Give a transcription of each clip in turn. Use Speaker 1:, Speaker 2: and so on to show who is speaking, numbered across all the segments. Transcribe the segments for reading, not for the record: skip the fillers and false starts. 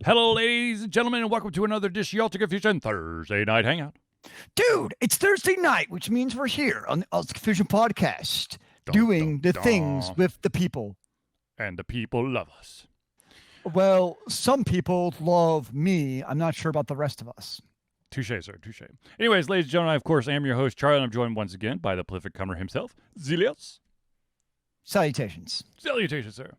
Speaker 1: Hello, ladies and gentlemen, and welcome to another edition of Altered Confusion Thursday Night Hangout.
Speaker 2: Dude, it's Thursday night, which means we're here on the Altered Confusion podcast
Speaker 1: Dun,
Speaker 2: doing
Speaker 1: dun,
Speaker 2: the things
Speaker 1: dun.
Speaker 2: with the people.
Speaker 1: And the people love us.
Speaker 2: Well, some people love me. I'm not sure about the rest of us.
Speaker 1: Touche, sir, touche. Anyways, ladies and gentlemen, I, of course, am your host, Charlie, and I'm joined once again by the prolific comer himself, Zealeus.
Speaker 2: Salutations.
Speaker 1: Salutations, sir.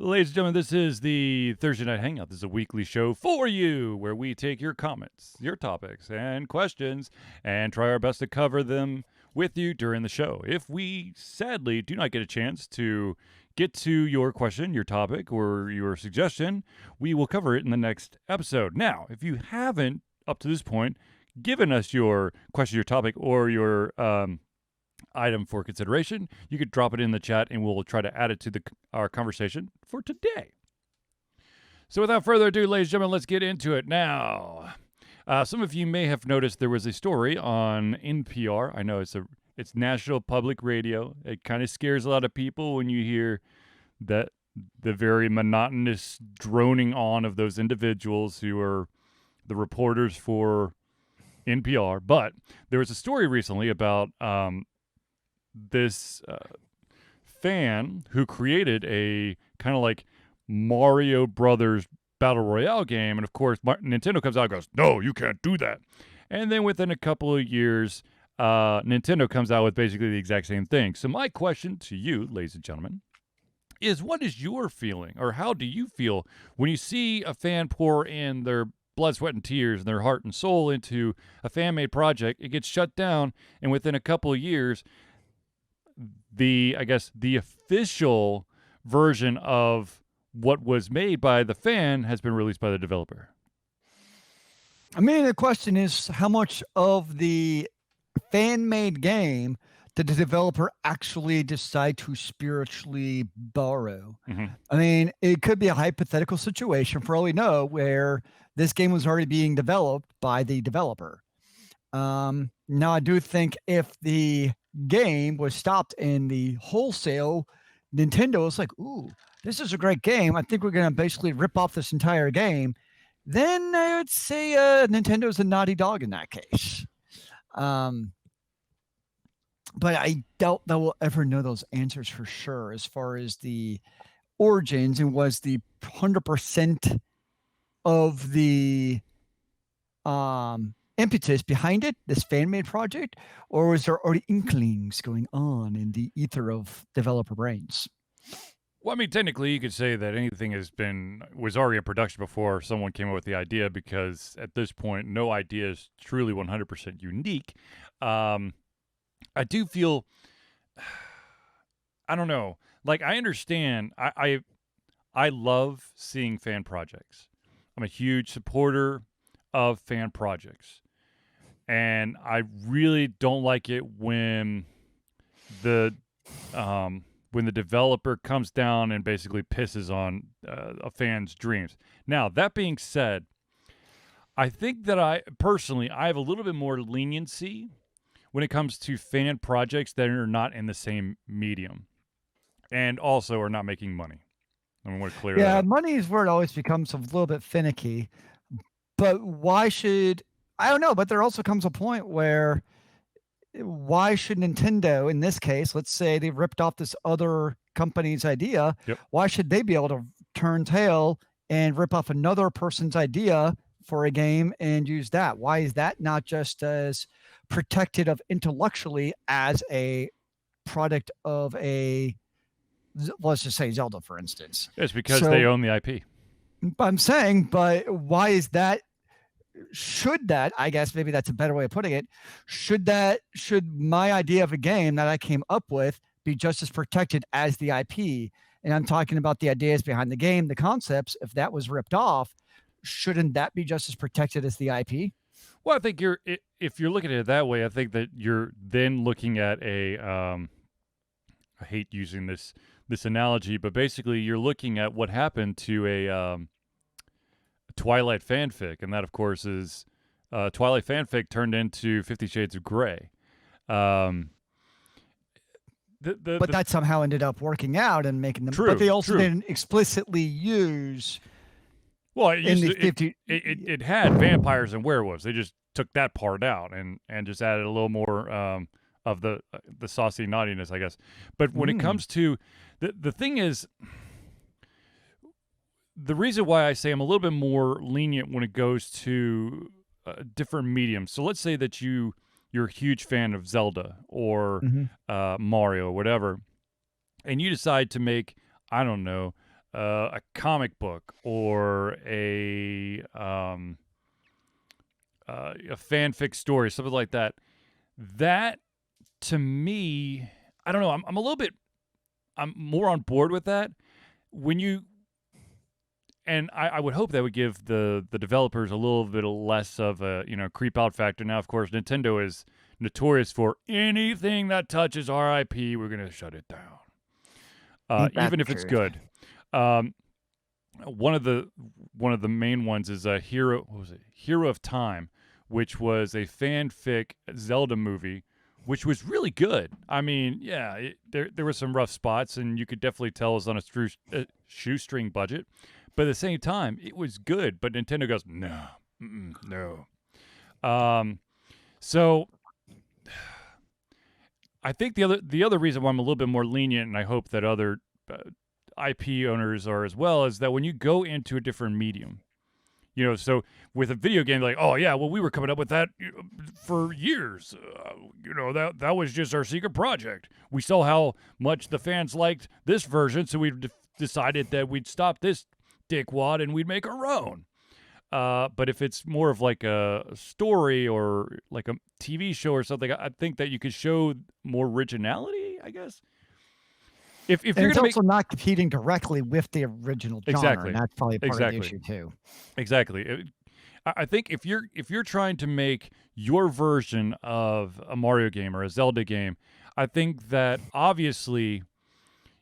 Speaker 1: Ladies and gentlemen, this is the Thursday Night Hangout. This is a weekly show for you where we take your comments, your topics, and questions and try our best to cover them with you during the show. If we sadly do not get a chance to get to your question, your topic, or your suggestion, we will cover it in the next episode. Now, if you haven't, up to this point, given us your question, your topic, or your item for consideration, you could drop it in the chat and we'll try to add it to our conversation for today. So without further ado, ladies and gentlemen, let's get into it now. Some of you may have noticed there was a story on NPR. I know it's National Public Radio. It kind of scares a lot of people when you hear that the very monotonous droning on of those individuals who are the reporters for NPR. But there was a story recently about this fan who created a kind of like Mario Brothers Battle Royale game. And of course, Nintendo comes out and goes, no, you can't do that. And then within a couple of years, Nintendo comes out with basically the exact same thing. So my question to you, ladies and gentlemen, is what is your feeling, or how do you feel when you see a fan pour in their blood, sweat, and tears and their heart and soul into a fan-made project? It gets shut down, and within a couple of years, the official version of what was made by the fan has been released by the developer.
Speaker 2: I mean, the question is how much of the fan-made game did the developer actually decide to spiritually borrow?
Speaker 1: Mm-hmm.
Speaker 2: I mean, it could be a hypothetical situation for all we know where this game was already being developed by the developer. Now, I do think if the game was stopped in the wholesale, Nintendo was like, ooh, this is a great game. I think we're going to basically rip off this entire game. Then I would say Nintendo's a naughty dog in that case. But I doubt that we'll ever know those answers for sure as far as the origins and was the 100% of the impetus behind it, this fan-made project, or was there already inklings going on in the ether of developer brains?
Speaker 1: Well, I mean, technically, you could say that anything was already in production before someone came up with the idea, because at this point, no idea is truly 100% unique. I do feel, I don't know, like I understand, I love seeing fan projects. I'm a huge supporter of fan projects. And I really don't like it when the developer comes down and basically pisses on a fan's dreams. Now, that being said, I think that I have a little bit more leniency when it comes to fan projects that are not in the same medium and also are not making money. I want to clear that up.
Speaker 2: Yeah, money is where it always becomes a little bit finicky. But why should... I don't know, but there also comes a point where why should Nintendo, in this case, let's say they ripped off this other company's idea,
Speaker 1: Yep.
Speaker 2: Why should they be able to turn tail and rip off another person's idea for a game and use that? Why is that not just as protected of intellectually as a product of a, let's just say Zelda, for instend?
Speaker 1: It's because they own the IP.
Speaker 2: I'm saying, but why is that? Should that, I guess maybe that's a better way of putting it, should my idea of a game that I came up with be just as protected as the IP? And I'm talking about the ideas behind the game, the concepts. If that was ripped off, shouldn't that be just as protected as the IP?
Speaker 1: Well, I think if you're looking at it that way, I think that you're then looking at I hate using this analogy, but basically you're looking at what happened to a Twilight fanfic, and that, of course, is Twilight fanfic turned into 50 Shades of Grey.
Speaker 2: But that somehow ended up working out and making them.
Speaker 1: True,
Speaker 2: but they also
Speaker 1: true.
Speaker 2: didn't explicitly use
Speaker 1: Well, it
Speaker 2: in
Speaker 1: used
Speaker 2: the
Speaker 1: to,
Speaker 2: 50.
Speaker 1: it had vampires and werewolves. They just took that part out and just added a little more of the saucy naughtiness, I guess. But when it comes to the thing is, the reason why I say I'm a little bit more lenient when it goes to different mediums. So let's say that you're a huge fan of Zelda or Mario or whatever, and you decide to make, I don't know, a comic book or a fanfic story, something like that. That, to me, I don't know. I'm more on board with that. When you, and I would hope that would give the developers a little bit less of a creep out factor. Now, of course, Nintendo is notorious for anything that touches our IP, we're gonna shut it down, even if it's good. One of the main ones is a Hero. What was it? Hero of Time, which was a fanfic Zelda movie, which was really good. I mean, yeah, there were some rough spots, and you could definitely tell it was on a shoestring budget. But at the same time, it was good. But Nintendo goes, no. So I think the other reason why I'm a little bit more lenient, and I hope that other IP owners are as well, is that when you go into a different medium, so with a video game, like, oh yeah, well, we were coming up with that for years. That was just our secret project. We saw how much the fans liked this version, so we decided that we'd stop this dickwad and we'd make our own. But if it's more of like a story or like a TV show or something, I think that you could show more originality, I guess. If you're
Speaker 2: it's also not competing directly with the original genre,
Speaker 1: exactly,
Speaker 2: and that's probably part of the issue too.
Speaker 1: Exactly. I think if you're trying to make your version of a Mario game or a Zelda game, I think that obviously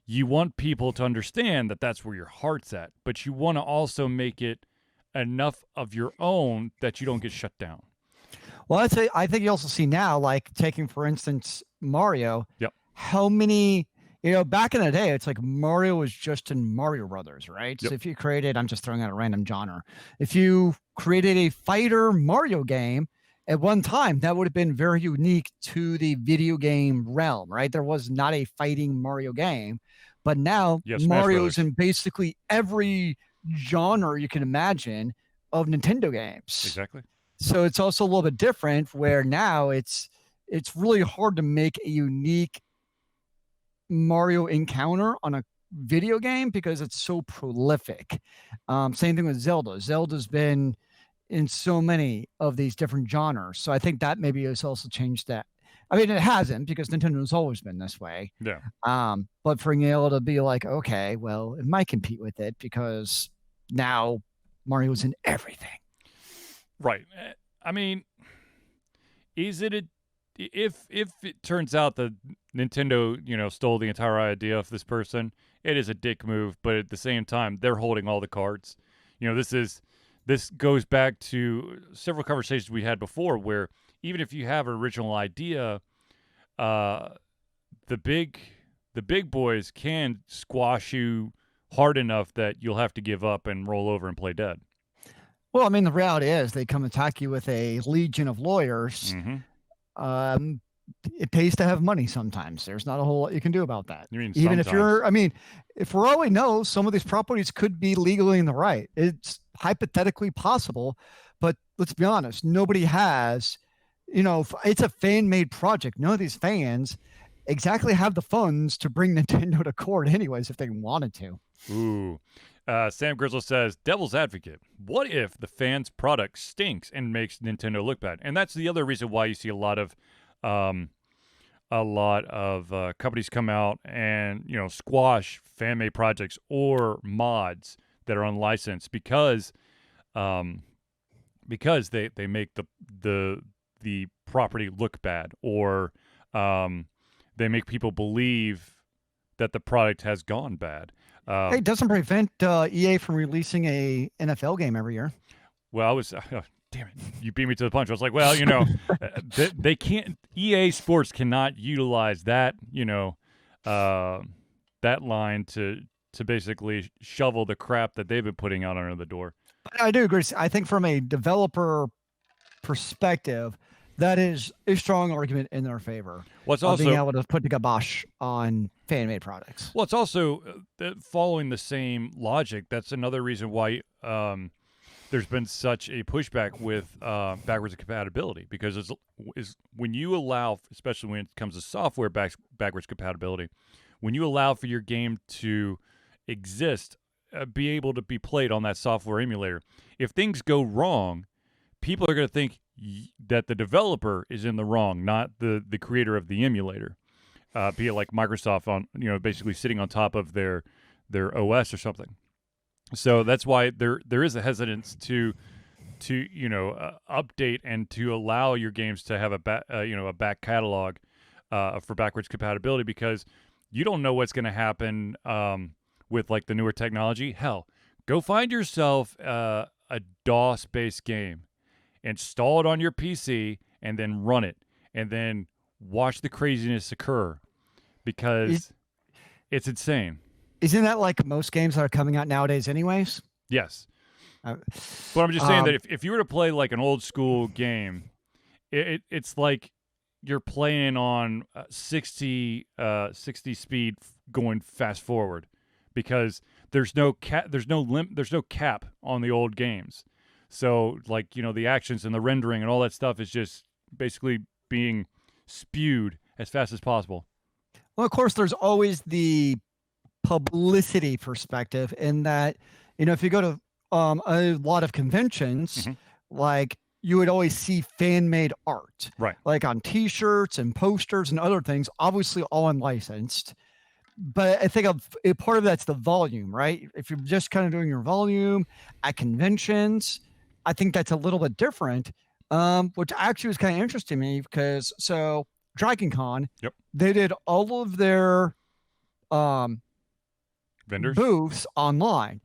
Speaker 1: you want people to understand that that's where your heart's at, but you want to also make it enough of your own that you don't get shut down.
Speaker 2: Well, I think you also see now, like taking for instance Mario.
Speaker 1: Yep.
Speaker 2: How many? Back in the day, it's like Mario was just in Mario Brothers, right?
Speaker 1: Yep.
Speaker 2: So if you created, I'm just throwing out a random genre. If you created a fighter Mario game at one time, that would have been very unique to the video game realm, right? There was not a fighting Mario game, but now Mario's in basically every genre you can imagine of Nintendo games.
Speaker 1: Exactly.
Speaker 2: So it's also a little bit different where now it's really hard to make a unique Mario encounter on a video game because it's so prolific. Same thing with Zelda. Zelda's been in so many of these different genres. So I think that maybe has also changed that. I mean, it hasn't because Nintendo's always been this way.
Speaker 1: Yeah.
Speaker 2: But for being able to be like, okay, well, it might compete with it because now Mario's in everything.
Speaker 1: Right. I mean, is it if it turns out that Nintendo, stole the entire idea of this person, it is a dick move, but at the same time, they're holding all the cards. This goes back to several conversations we had before where even if you have an original idea, the big boys can squash you hard enough that you'll have to give up and roll over and play dead.
Speaker 2: Well, I mean, the reality is they come attack you with a legion of lawyers. It pays to have money sometimes. There's not a whole lot you can do about that.
Speaker 1: You mean
Speaker 2: even
Speaker 1: sometimes?
Speaker 2: If for all we know, some of these properties could be legally in the right. It's hypothetically possible, but let's be honest, nobody has, it's a fan-made project. None of these fans exactly have the funds to bring Nintendo to court anyways if they wanted to.
Speaker 1: Ooh. Sam Grizzle says, devil's advocate. What if the fan's product stinks and makes Nintendo look bad? And that's the other reason why you see a lot of companies come out and squash fan-made projects or mods that are unlicensed because they make the property look bad or they make people believe that the product has gone bad.
Speaker 2: It doesn't prevent EA from releasing a NFL game every year.
Speaker 1: Well, I was damn it, you beat me to the punch. I was like, well, they can't. EA Sports cannot utilize that that line to basically shovel the crap that they've been putting out under the door.
Speaker 2: I do agree. I think from a developer perspective, that is a strong argument in their favor.
Speaker 1: What's
Speaker 2: of
Speaker 1: also
Speaker 2: being able to put the kibosh on fan-made products.
Speaker 1: Well, it's also following the same logic. That's another reason why there's been such a pushback with backwards compatibility, because is when you allow, especially when it comes to software backwards compatibility, when you allow for your game to exist, be able to be played on that software emulator, if things go wrong, people are going to think that the developer is in the wrong, not the creator of the emulator. Be it like Microsoft on, basically sitting on top of their OS or something. So that's why there is a hesitance to update and to allow your games to have a back catalog for backwards compatibility, because you don't know what's going to happen with like the newer technology. Hell, go find yourself a DOS-based game, install it on your PC, and then run it, and then watch the craziness occur, because it's insane.
Speaker 2: Isn't that like most games that are coming out nowadays anyways?
Speaker 1: Yes. But I'm just saying that if you were to play like an old school game, it's like you're playing on 60 speed going fast forward, because there's no cap on the old games. So like, the actions and the rendering and all that stuff is just basically being spewed as fast as possible.
Speaker 2: Well, of course, there's always the publicity perspective in that, if you go to a lot of conventions, like you would always see fan-made art,
Speaker 1: right?
Speaker 2: Like on T-shirts and posters and other things, obviously all unlicensed. But I think a part of that's the volume, right? If you're just kind of doing your volume at conventions, I think that's a little bit different, which actually was kind of interesting to me, because Dragon Con,
Speaker 1: yep,
Speaker 2: they did all of their
Speaker 1: vendors
Speaker 2: booths online.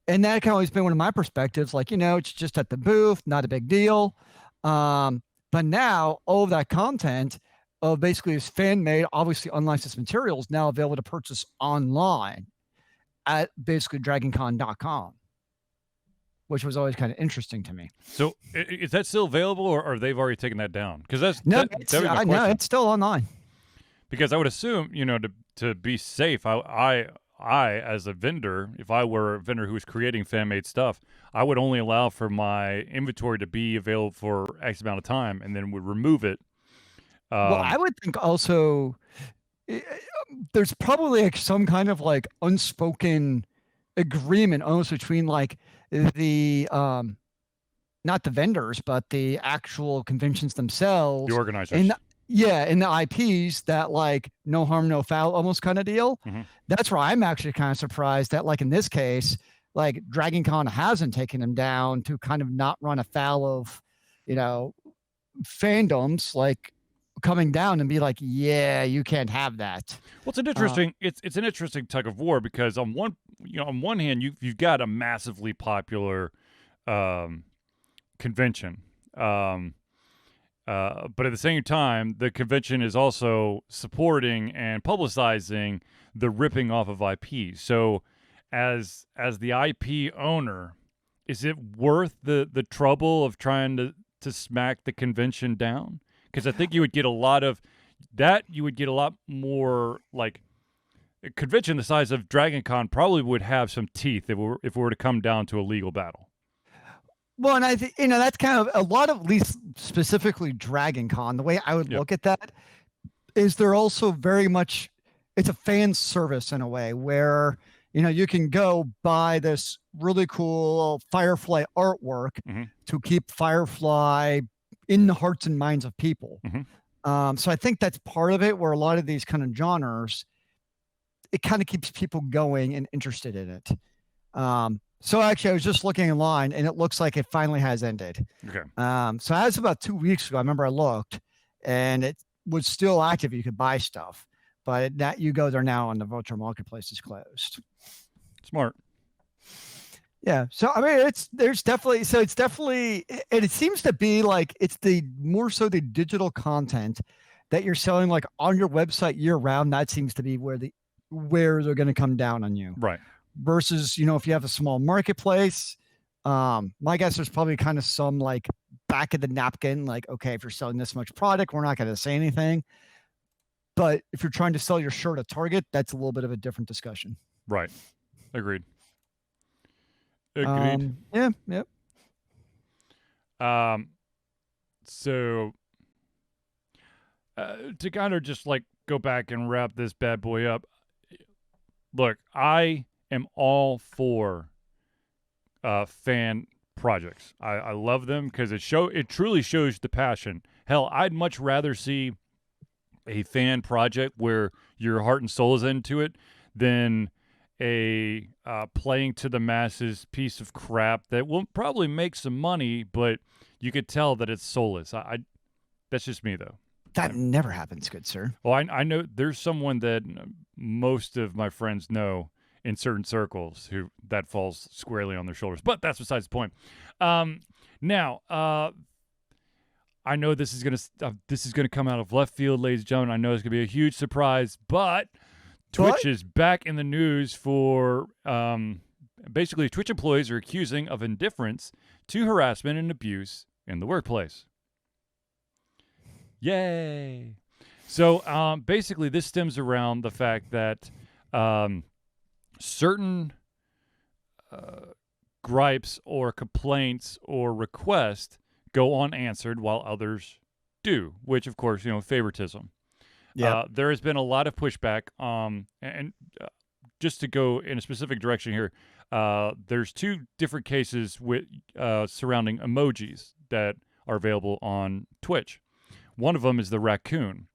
Speaker 2: And that can always been one of my perspectives, like, it's just at the booth, not a big deal. But now all of that content of basically is fan-made, obviously unlicensed materials, now available to purchase online at basically dragoncon.com, which was always kind of interesting to me.
Speaker 1: So is that still available, or they've already taken that down? Because
Speaker 2: it's still online.
Speaker 1: Because I would assume, to be safe, I as a vendor, if I were a vendor who was creating fan-made stuff, I would only allow for my inventory to be available for X amount of time, and then would remove it.
Speaker 2: Well, I would think also there's probably like some kind of like unspoken agreement almost between like the not the vendors, but the actual conventions themselves,
Speaker 1: the organizers,
Speaker 2: and the IPs, that like no harm, no foul almost kind of deal. That's where I'm actually kind of surprised that, like in this case, like Dragon Con hasn't taken them down to kind of not run afoul of, fandoms, like coming down and be like, yeah, you can't have that.
Speaker 1: Well, it's an interesting it's an interesting tug of war, because on one hand you've got a massively popular convention, but at the same time the convention is also supporting and publicizing the ripping off of IP. So as the IP owner, is it worth the trouble of trying to smack the convention down? Because I think you would get a lot of that. You would get a lot more, like, a convention the size of Dragon Con probably would have some teeth if it were to come down to a legal battle.
Speaker 2: Well, and I think, that's kind of a lot of, at least specifically Dragon Con, the way I would look at that is they're also very much, it's a fan service in a way where, you can go buy this really cool Firefly artwork to keep Firefly in the hearts and minds of people. So I think that's part of it, where a lot of these kind of genres, it kind of keeps people going and interested in it. So actually, I was just looking online, and it looks like it finally has ended.
Speaker 1: Okay.
Speaker 2: So that was about 2 weeks ago. I remember I looked, and it was still active. You could buy stuff, but that you go there now, and the virtual marketplace is closed.
Speaker 1: Smart.
Speaker 2: Yeah. So, I mean, it's definitely, and it seems to be like, it's more so the digital content that you're selling like on your website year round. That seems to be where they're going to come down on you.
Speaker 1: Right.
Speaker 2: Versus, if you have a small marketplace, My guess there's probably kind of some like back of the napkin, like, okay, if you're selling this much product, we're not going to say anything. But if you're trying to sell your shirt at Target, that's a little bit of a different discussion.
Speaker 1: Right. Agreed.
Speaker 2: Yeah. Yep.
Speaker 1: So to kind of just like go back and wrap this bad boy up. Look, I am all for fan projects. I love them because it truly shows the passion. Hell, I'd much rather see a fan project where your heart and soul is into it than a playing to the masses piece of crap that will probably make some money, but you could tell that it's soulless. That's just me though.
Speaker 2: That never happens, good sir.
Speaker 1: Well, I know there's someone that most of my friends know in certain circles who that falls squarely on their shoulders, but that's besides the point. Now, I know this is gonna come out of left field, ladies and gentlemen. I know it's gonna be a huge surprise, but Twitch is back in the news for basically Twitch employees are accusing of indifference to harassment and abuse in the workplace. Yay! So basically, this stems around the fact that certain gripes or complaints or requests go unanswered while others do, which, of course, favoritism.
Speaker 2: Yeah.
Speaker 1: There has been a lot of pushback. And just to go in a specific direction here, there's two different cases with surrounding emojis that are available on Twitch. One of them is the raccoon.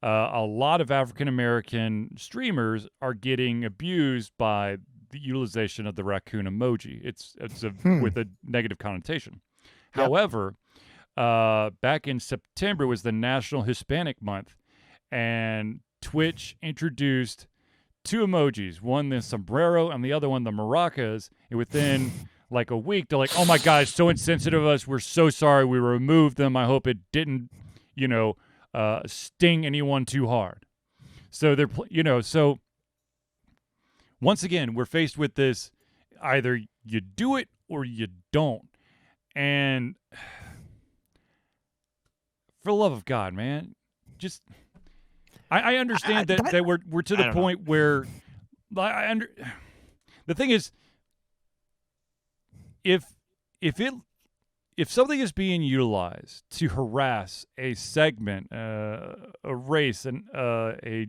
Speaker 1: A lot of African-American streamers are getting abused by the utilization of the raccoon emoji. It's with a negative connotation. Yep. However, back in September was the National Hispanic Month, and Twitch introduced two emojis, one the sombrero and the other one the maracas, and within like a week, they're like, oh my God, it's so insensitive of us. We're so sorry. We removed them. I hope it didn't sting anyone too hard. So so once again, we're faced with this, either you do it or you don't. And for the love of God, man, just, I understand that we're to the point where the thing is, if something is being utilized to harass a segment, a race, and a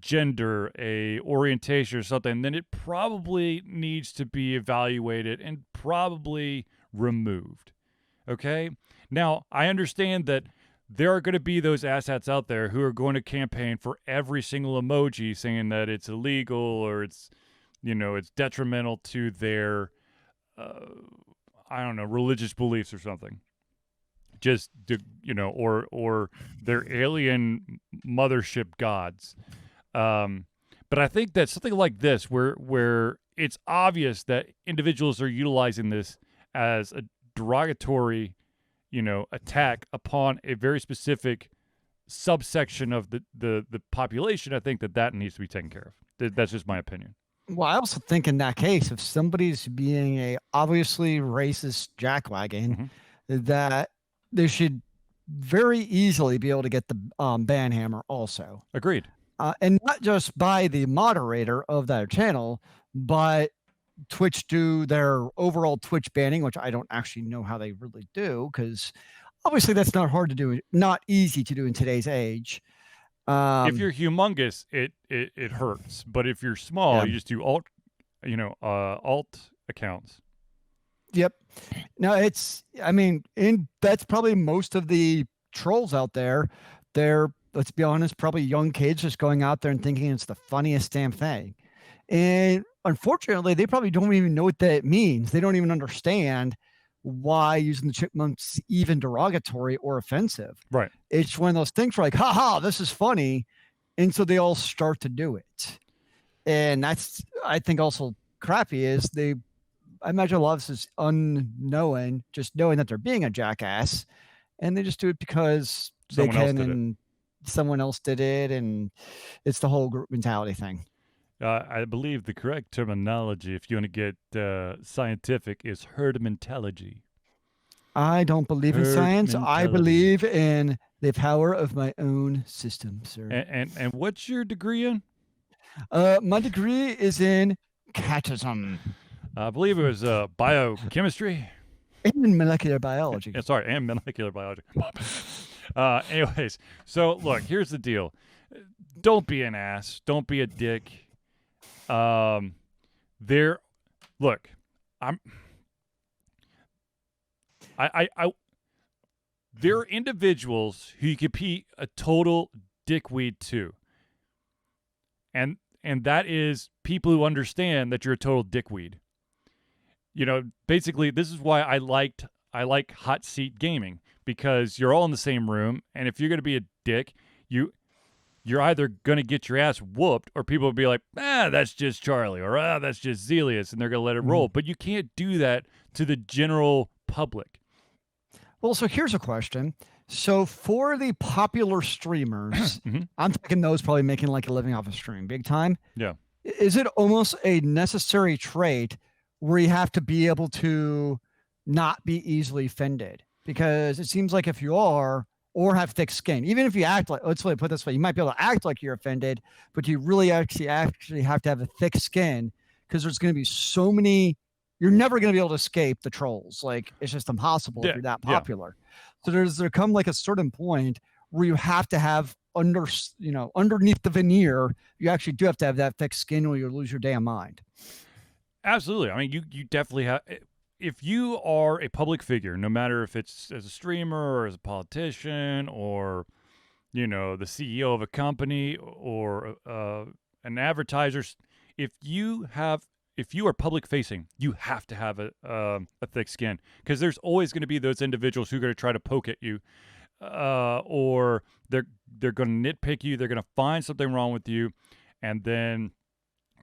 Speaker 1: gender, a orientation, or something, then it probably needs to be evaluated and probably removed. Okay? Now, I understand that there are going to be those asshats out there who are going to campaign for every single emoji, saying that it's illegal or it's detrimental to their religious beliefs or something. Just or their alien mothership gods. But I think that something like this, where it's obvious that individuals are utilizing this as a derogatory, attack upon a very specific subsection of the population, I think that needs to be taken care of. That's just my opinion.
Speaker 2: Well, I also think in that case, if somebody's being a obviously racist jackwagon, that they should very easily be able to get the ban hammer also.
Speaker 1: Agreed.
Speaker 2: And not just by the moderator of that channel, but Twitch do their overall Twitch banning, which I don't actually know how they really do, because obviously that's not hard to do, not easy to do in today's age.
Speaker 1: If you're humongous, it hurts. But if you're small, you just do alt accounts.
Speaker 2: Yep. No, that's probably most of the trolls out there. They're, let's be honest, probably young kids just going out there and thinking it's the funniest damn thing. And unfortunately, they probably don't even know what that means. They don't even understand why using the chipmunks even derogatory or offensive.
Speaker 1: Right.
Speaker 2: It's one of those things where like, haha, this is funny. And so they all start to do it. And that's, I think, also crappy is I imagine a lot of this is unknowing, just knowing that they're being a jackass, and they just do it because they can, and someone else did it, and it's the whole group mentality thing.
Speaker 1: I believe the correct terminology, if you want to get scientific, is herd mentality.
Speaker 2: I don't believe in
Speaker 1: Herd
Speaker 2: science. I
Speaker 1: mentality.
Speaker 2: believe in the power of my own system, sir.
Speaker 1: And what's your degree in?
Speaker 2: My degree is in catism
Speaker 1: I believe it was biochemistry.
Speaker 2: in molecular biology.
Speaker 1: Yeah, sorry, and molecular biology. Anyways, so look, here's the deal. Don't be an ass. Don't be a dick. There, look, I'm. I there are individuals who you could be a total dickweed to. And that is people who understand that you're a total dickweed. You know, basically this is why I like hot seat gaming, because you're all in the same room, and if you're going to be a dick, you're either going to get your ass whooped, or people will be like, that's just Charlie, or that's just Zealeus, and they're going to let it roll. But you can't do that to the general public.
Speaker 2: Well, so here's a question. So for the popular streamers, I'm thinking those probably making like a living off a stream, big time.
Speaker 1: Yeah.
Speaker 2: Is it almost a necessary trait where you have to be able to not be easily offended? Because it seems like if you are, or have thick skin, even if you act like, let's put it this way, you might be able to act like you're offended, but you really actually have to have a thick skin, because there's going to be so many. You're never going to be able to escape the trolls. Like, it's just impossible if you're that popular. So there come like a certain point where you have to have underneath the veneer, you actually do have to have that thick skin, or you lose your damn mind.
Speaker 1: Absolutely. I mean, you definitely have. If you are a public figure, no matter if it's as a streamer or as a politician or, the CEO of a company or an advertiser, if you are public facing, you have to have a thick skin, because there's always going to be those individuals who are going to try to poke at you, or they're going to nitpick you. They're going to find something wrong with you, and then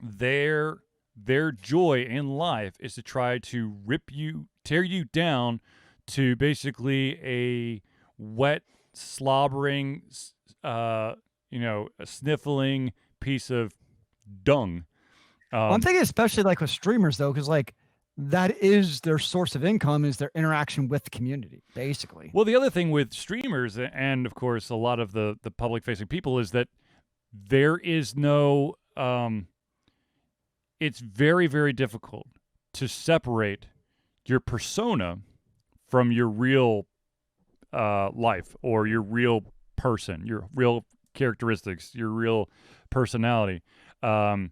Speaker 1: their joy in life is to try to tear you down to basically a wet, slobbering, a sniffling piece of dung.
Speaker 2: I'm thinking especially like with streamers though, because like that is their source of income, is their interaction with the community, basically.
Speaker 1: Well, the other thing with streamers, and of course a lot of the public facing people, is that there is no it's very, very difficult to separate your persona from your real life, or your real person, your real characteristics, your real personality. The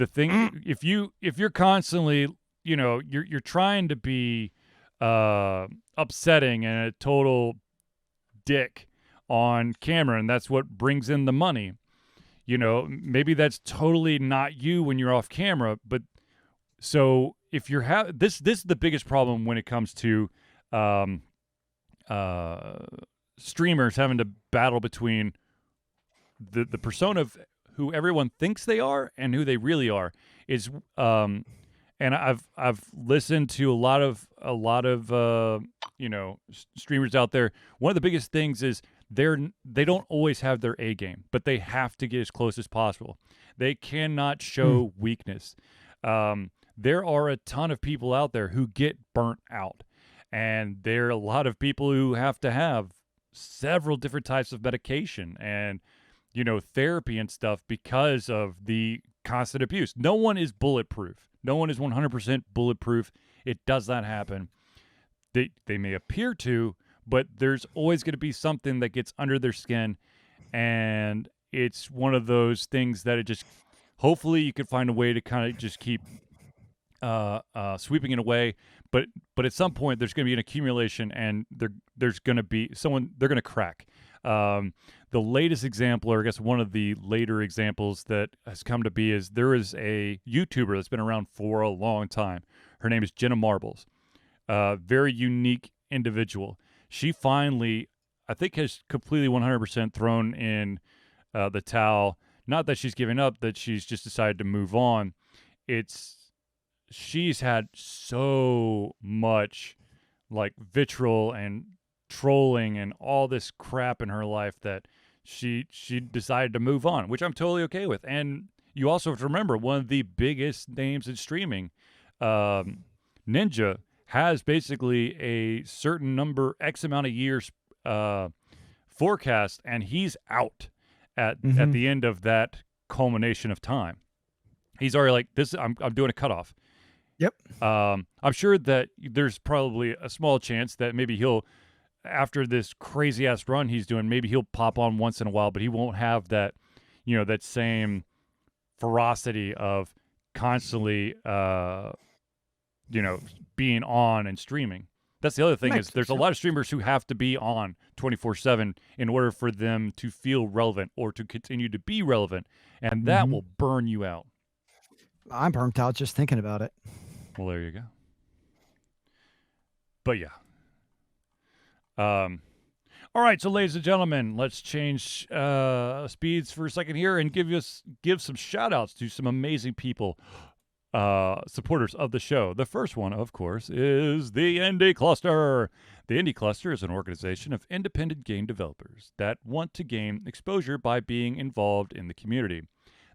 Speaker 1: thing, if you're constantly, you're trying to be upsetting and a total dick on camera, and that's what brings in the money. Maybe that's totally not you when you're off camera, but so if you're this is the biggest problem when it comes to streamers having to battle between the persona of who everyone thinks they are and who they really are is and I've listened to a lot of streamers out there. One of the biggest things is they don't always have their A game, but they have to get as close as possible. They cannot show weakness. There are a ton of people out there who get burnt out, and there are a lot of people who have to have several different types of medication and therapy and stuff because of the constant abuse. No one is bulletproof. No one is 100% bulletproof. It does not happen. They may appear to, but there's always going to be something that gets under their skin, and it's one of those things that it just, hopefully you can find a way to kind of just keep sweeping it away, but at some point there's going to be an accumulation, and there's going to be they're going to crack. The latest example, or I guess one of the later examples that has come to be, is there is a YouTuber that's been around for a long time. Her name is Jenna Marbles. Very unique individual. She finally, I think, has completely 100% thrown in the towel. Not that she's given up, that she's just decided to move on. She's had so much like vitriol and trolling and all this crap in her life that she decided to move on, which I'm totally okay with. And you also have to remember one of the biggest names in streaming, Ninja, has basically a certain number, X amount of years forecast, and he's out at the end of that culmination of time. He's already like, this. I'm doing a cutoff.
Speaker 2: Yep.
Speaker 1: I'm sure that there's probably a small chance that maybe he'll, after this crazy ass run he's doing, maybe he'll pop on once in a while, but he won't have that, that same ferocity of constantly, being on and streaming. That's the other thing is there's a lot of streamers who have to be on 24/7 in order for them to feel relevant or to continue to be relevant, and that will burn you out.
Speaker 2: I'm burnt out just thinking about it.
Speaker 1: Well, there you go. But yeah. All right, so ladies and gentlemen, let's change speeds for a second here and give some shout outs to some amazing people, supporters of the show. The first one, of course, is the Indie Cluster. The Indie Cluster is an organization of independent game developers that want to gain exposure by being involved in the community.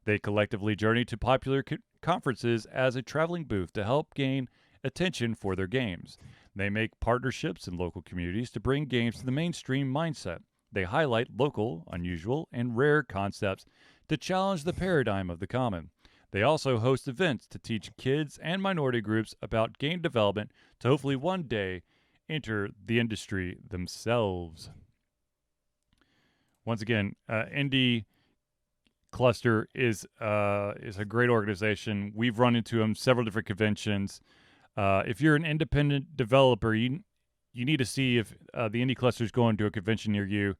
Speaker 1: They collectively journey to popular conferences as a traveling booth to help gain attention for their games. They make partnerships in local communities to bring games to the mainstream mindset. They highlight local, unusual, and rare concepts to challenge the paradigm of the common. They also host events to teach kids and minority groups about game development to hopefully one day enter the industry themselves. Once again, Indie Cluster is a great organization. We've run into them several different conventions. If you're an independent developer, you need to see if the Indie Cluster is going to a convention near you.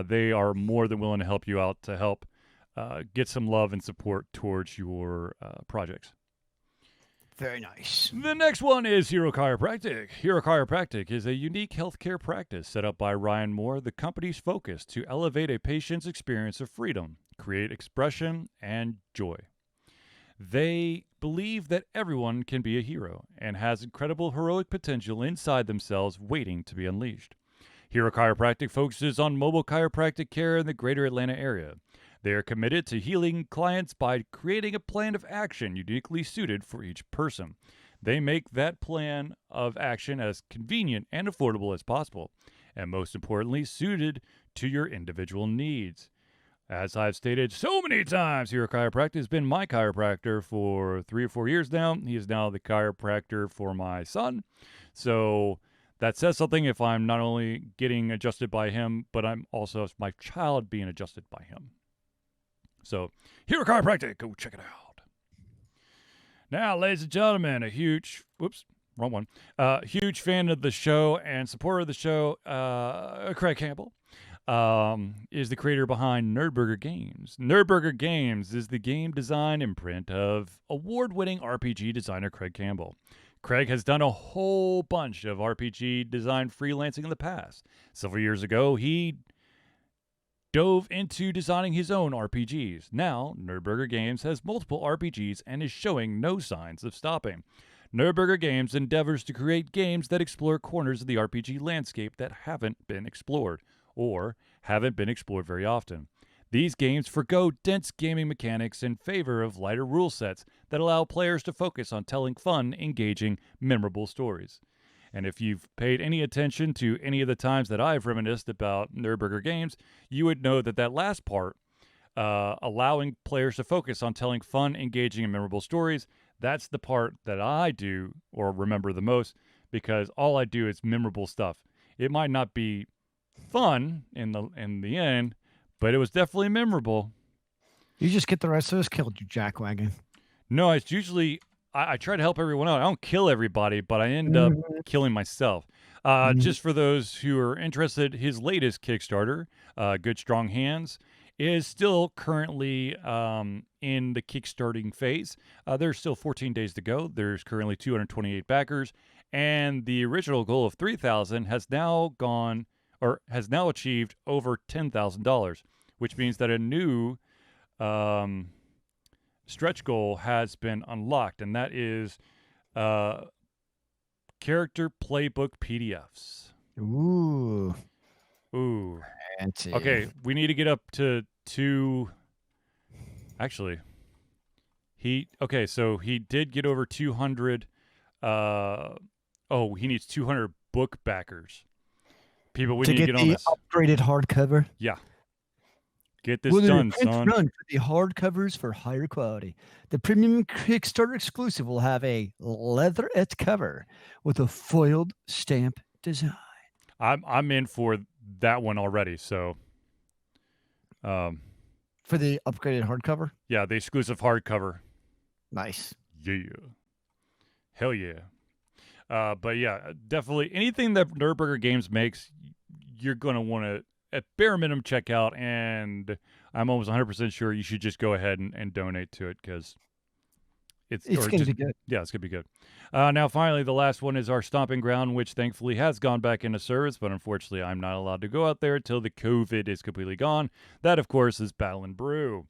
Speaker 1: They are more than willing to help you out to help get some love and support towards your projects.
Speaker 2: Very nice.
Speaker 1: The next one is Hero Chiropractic. Hero Chiropractic is a unique healthcare practice set up by Ryan Moore, the company's focus to elevate a patient's experience of freedom, create expression, and joy. They believe that everyone can be a hero and has incredible heroic potential inside themselves waiting to be unleashed. Hero Chiropractic focuses on mobile chiropractic care in the greater Atlanta area. They are committed to healing clients by creating a plan of action uniquely suited for each person. They make that plan of action as convenient and affordable as possible, and most importantly, suited to your individual needs. As I've stated so many times, Hero Chiropractic has been my chiropractor for 3 or 4 years now. He is now the chiropractor for my son. So that says something if I'm not only getting adjusted by him, but I'm also my child being adjusted by him. So, Hero Chiropractic, go check it out. Now, ladies and gentlemen, a huge fan of the show and supporter of the show, Craig Campbell, is the creator behind Nurburger Games. Nurburger Games is the game design imprint of award-winning RPG designer Craig Campbell. Craig has done a whole bunch of RPG design freelancing in the past. Several years ago, he dove into designing his own RPGs. Now, Nurburger Games has multiple RPGs and is showing no signs of stopping. Nurburger Games endeavors to create games that explore corners of the RPG landscape that haven't been explored, or haven't been explored very often. These games forgo dense gaming mechanics in favor of lighter rule sets that allow players to focus on telling fun, engaging, memorable stories. And if you've paid any attention to any of the times that I've reminisced about Nurburger Games, you would know that last part, allowing players to focus on telling fun, engaging, and memorable stories, that's the part that I do or remember the most, because all I do is memorable stuff. It might not be fun in the end, but it was definitely memorable.
Speaker 2: You just get the rest of us killed, you jackwagon.
Speaker 1: No, it's usually I try to help everyone out. I don't kill everybody, but I end up killing myself. Just for those who are interested, his latest Kickstarter, Good Strong Hands, is still currently in the kickstarting phase. There's still 14 days to go. There's currently 228 backers, and the original goal of $3,000 has now achieved over $10,000, which means that a new stretch goal has been unlocked, and that is character playbook PDFs.
Speaker 2: Ooh.
Speaker 1: Fancy. Okay, we need to get up to 2. Actually, So he did get over 200. He needs 200 book backers. People, we
Speaker 2: to
Speaker 1: need to
Speaker 2: get
Speaker 1: get on
Speaker 2: the
Speaker 1: this.
Speaker 2: upgraded hardcover.
Speaker 1: Yeah. Get this
Speaker 2: Will the
Speaker 1: done,
Speaker 2: reprints
Speaker 1: son.
Speaker 2: run for the hardcovers for higher quality? The premium Kickstarter exclusive will have a leatherette cover with a foiled stamp design.
Speaker 1: I'm in for that one already. So,
Speaker 2: For the upgraded hardcover?
Speaker 1: yeah, the exclusive hardcover.
Speaker 2: Nice.
Speaker 1: Yeah. Hell yeah. But yeah, definitely anything that Nurburger Games makes, you're going to want to, at bare minimum, check out. And I'm almost 100% sure you should just go ahead and donate to it because it's
Speaker 2: going to be good.
Speaker 1: Yeah, it's going to be good. Now, finally, the last one is our stomping ground, which thankfully has gone back into service. But unfortunately, I'm not allowed to go out there until the COVID is completely gone. That, of course, is Battle and Brew.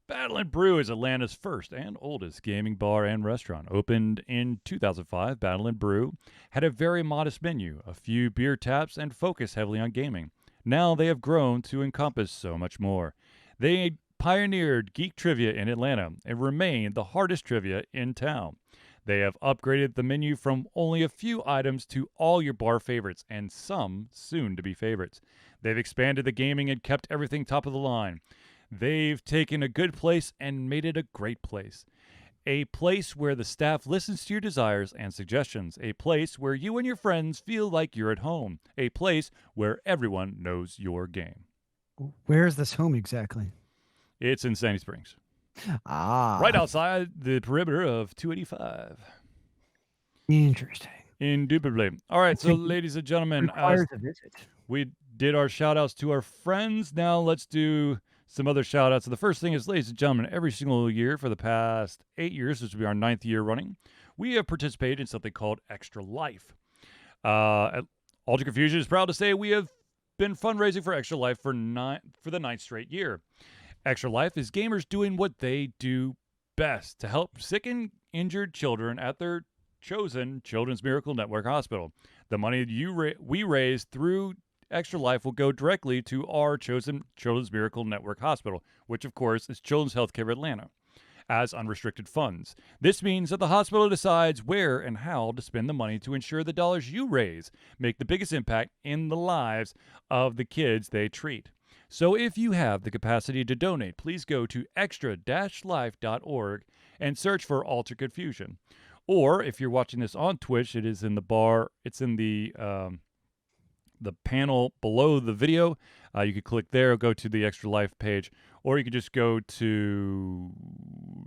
Speaker 1: Battle and Brew is Atlanta's first and oldest gaming bar and restaurant. Opened in 2005, Battle and Brew had a very modest menu, a few beer taps, and focused heavily on gaming. Now they have grown to encompass so much more. They pioneered geek trivia in Atlanta and remain the hardest trivia in town. They have upgraded the menu from only a few items to all your bar favorites and some soon-to-be favorites. They've expanded the gaming and kept everything top of the line. They've taken a good place and made it a great place. A place where the staff listens to your desires and suggestions. A place where you and your friends feel like you're at home. A place where everyone knows your game.
Speaker 2: Where is this home exactly?
Speaker 1: It's in Sandy Springs.
Speaker 2: Ah.
Speaker 1: Right outside the perimeter of 285.
Speaker 2: Interesting.
Speaker 1: Indubitably. All right, so ladies and gentlemen,
Speaker 2: Requires a visit.
Speaker 1: we did our shout-outs to our friends. Now let's do some other shout-outs. So the first thing is, ladies and gentlemen, every single year for the past 8 years, this will be our 9th year running, we have participated in something called Extra Life. Altered Confusion is proud to say we have been fundraising for Extra Life for the 9th straight year. Extra Life is gamers doing what they do best to help sick and injured children at their chosen Children's Miracle Network hospital. The money we raise through Extra Life will go directly to our chosen Children's Miracle Network hospital, which of course is Children's Healthcare Atlanta, as unrestricted funds. This means that the hospital decides where and how to spend the money to ensure the dollars you raise make the biggest impact in the lives of the kids they treat. So if you have the capacity to donate, please go to extra-life.org and search for Altered Confusion. Or if you're watching this on Twitch, it is in the bar. It's in the panel below the video. You could click there, go to the Extra Life page, or you could just go to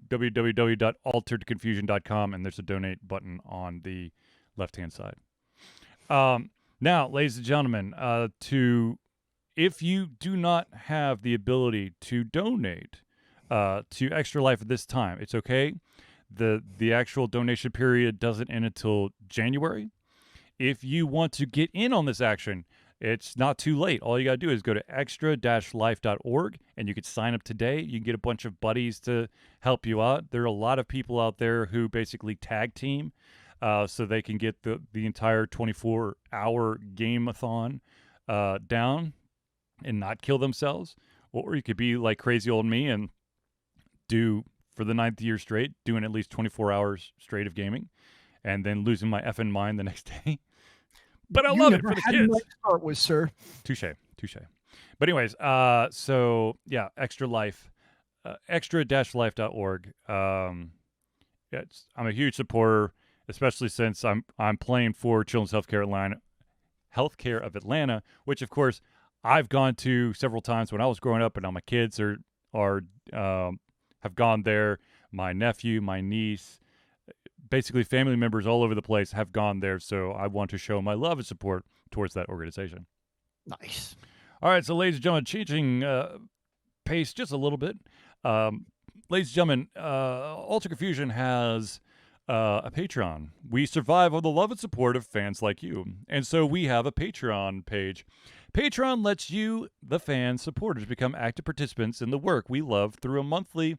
Speaker 1: www.alteredconfusion.com and there's a donate button on the left-hand side. Now, ladies and gentlemen, if you do not have the ability to donate to Extra Life at this time, it's okay. The actual donation period doesn't end until January. If you want to get in on this action, it's not too late. All you got to do is go to extra-life.org and you can sign up today. You can get a bunch of buddies to help you out. There are a lot of people out there who basically tag team so they can get the entire 24-hour game-a-thon down and not kill themselves. Or you could be like crazy old me and do, for the 9th year straight, doing at least 24 hours straight of gaming and then losing my effing mind the next day. But I love it for the kids.
Speaker 2: Start with, sir.
Speaker 1: Touche. But anyways, so yeah, Extra Life, extra-life.org. I'm a huge supporter, especially since I'm playing for Children's Healthcare of Atlanta, which of course I've gone to several times when I was growing up, and now my kids have gone there. My nephew, my niece, basically family members all over the place have gone there. So I want to show my love and support towards that organization.
Speaker 2: Nice.
Speaker 1: All right, so ladies and gentlemen, changing pace just a little bit. Ladies and gentlemen, Altered Confusion has a Patreon. We survive on the love and support of fans like you. And so we have a Patreon page. Patreon lets you, the fans, supporters, become active participants in the work we love through a monthly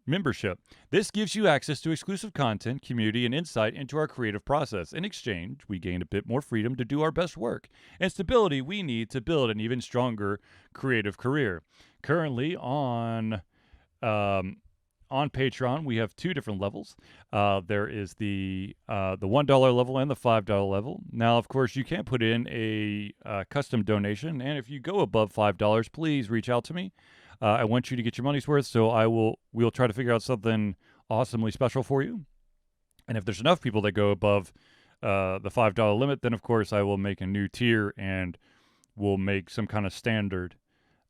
Speaker 1: membership. This gives you access to exclusive content, community, and insight into our creative process. In exchange, we gain a bit more freedom to do our best work and stability we need to build an even stronger creative career. Currently on on Patreon, we have 2 different levels. There is the $1 level and the $5 level. Now, of course, you can put in a custom donation, and if you go above $5, please reach out to me. I want you to get your money's worth, so we'll try to figure out something awesomely special for you. And if there's enough people that go above the $5 limit, then of course I will make a new tier and we'll make some kind of standard.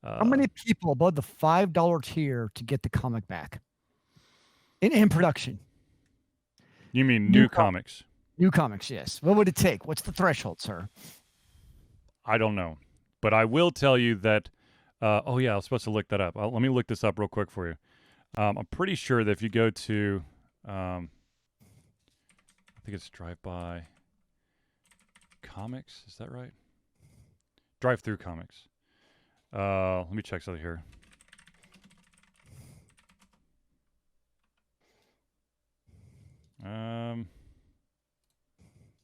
Speaker 2: How many people above the $5 tier to get the comic back in production?
Speaker 1: You mean new comics?
Speaker 2: New comics, yes. What would it take? What's the threshold, sir?
Speaker 1: I don't know, but I will tell you that. Oh yeah, I was supposed to look that up. Let me look this up real quick for you. I'm pretty sure that if you go to, I think it's Drive-By Comics. Is that right? Drive-Through Comics. Let me check something here.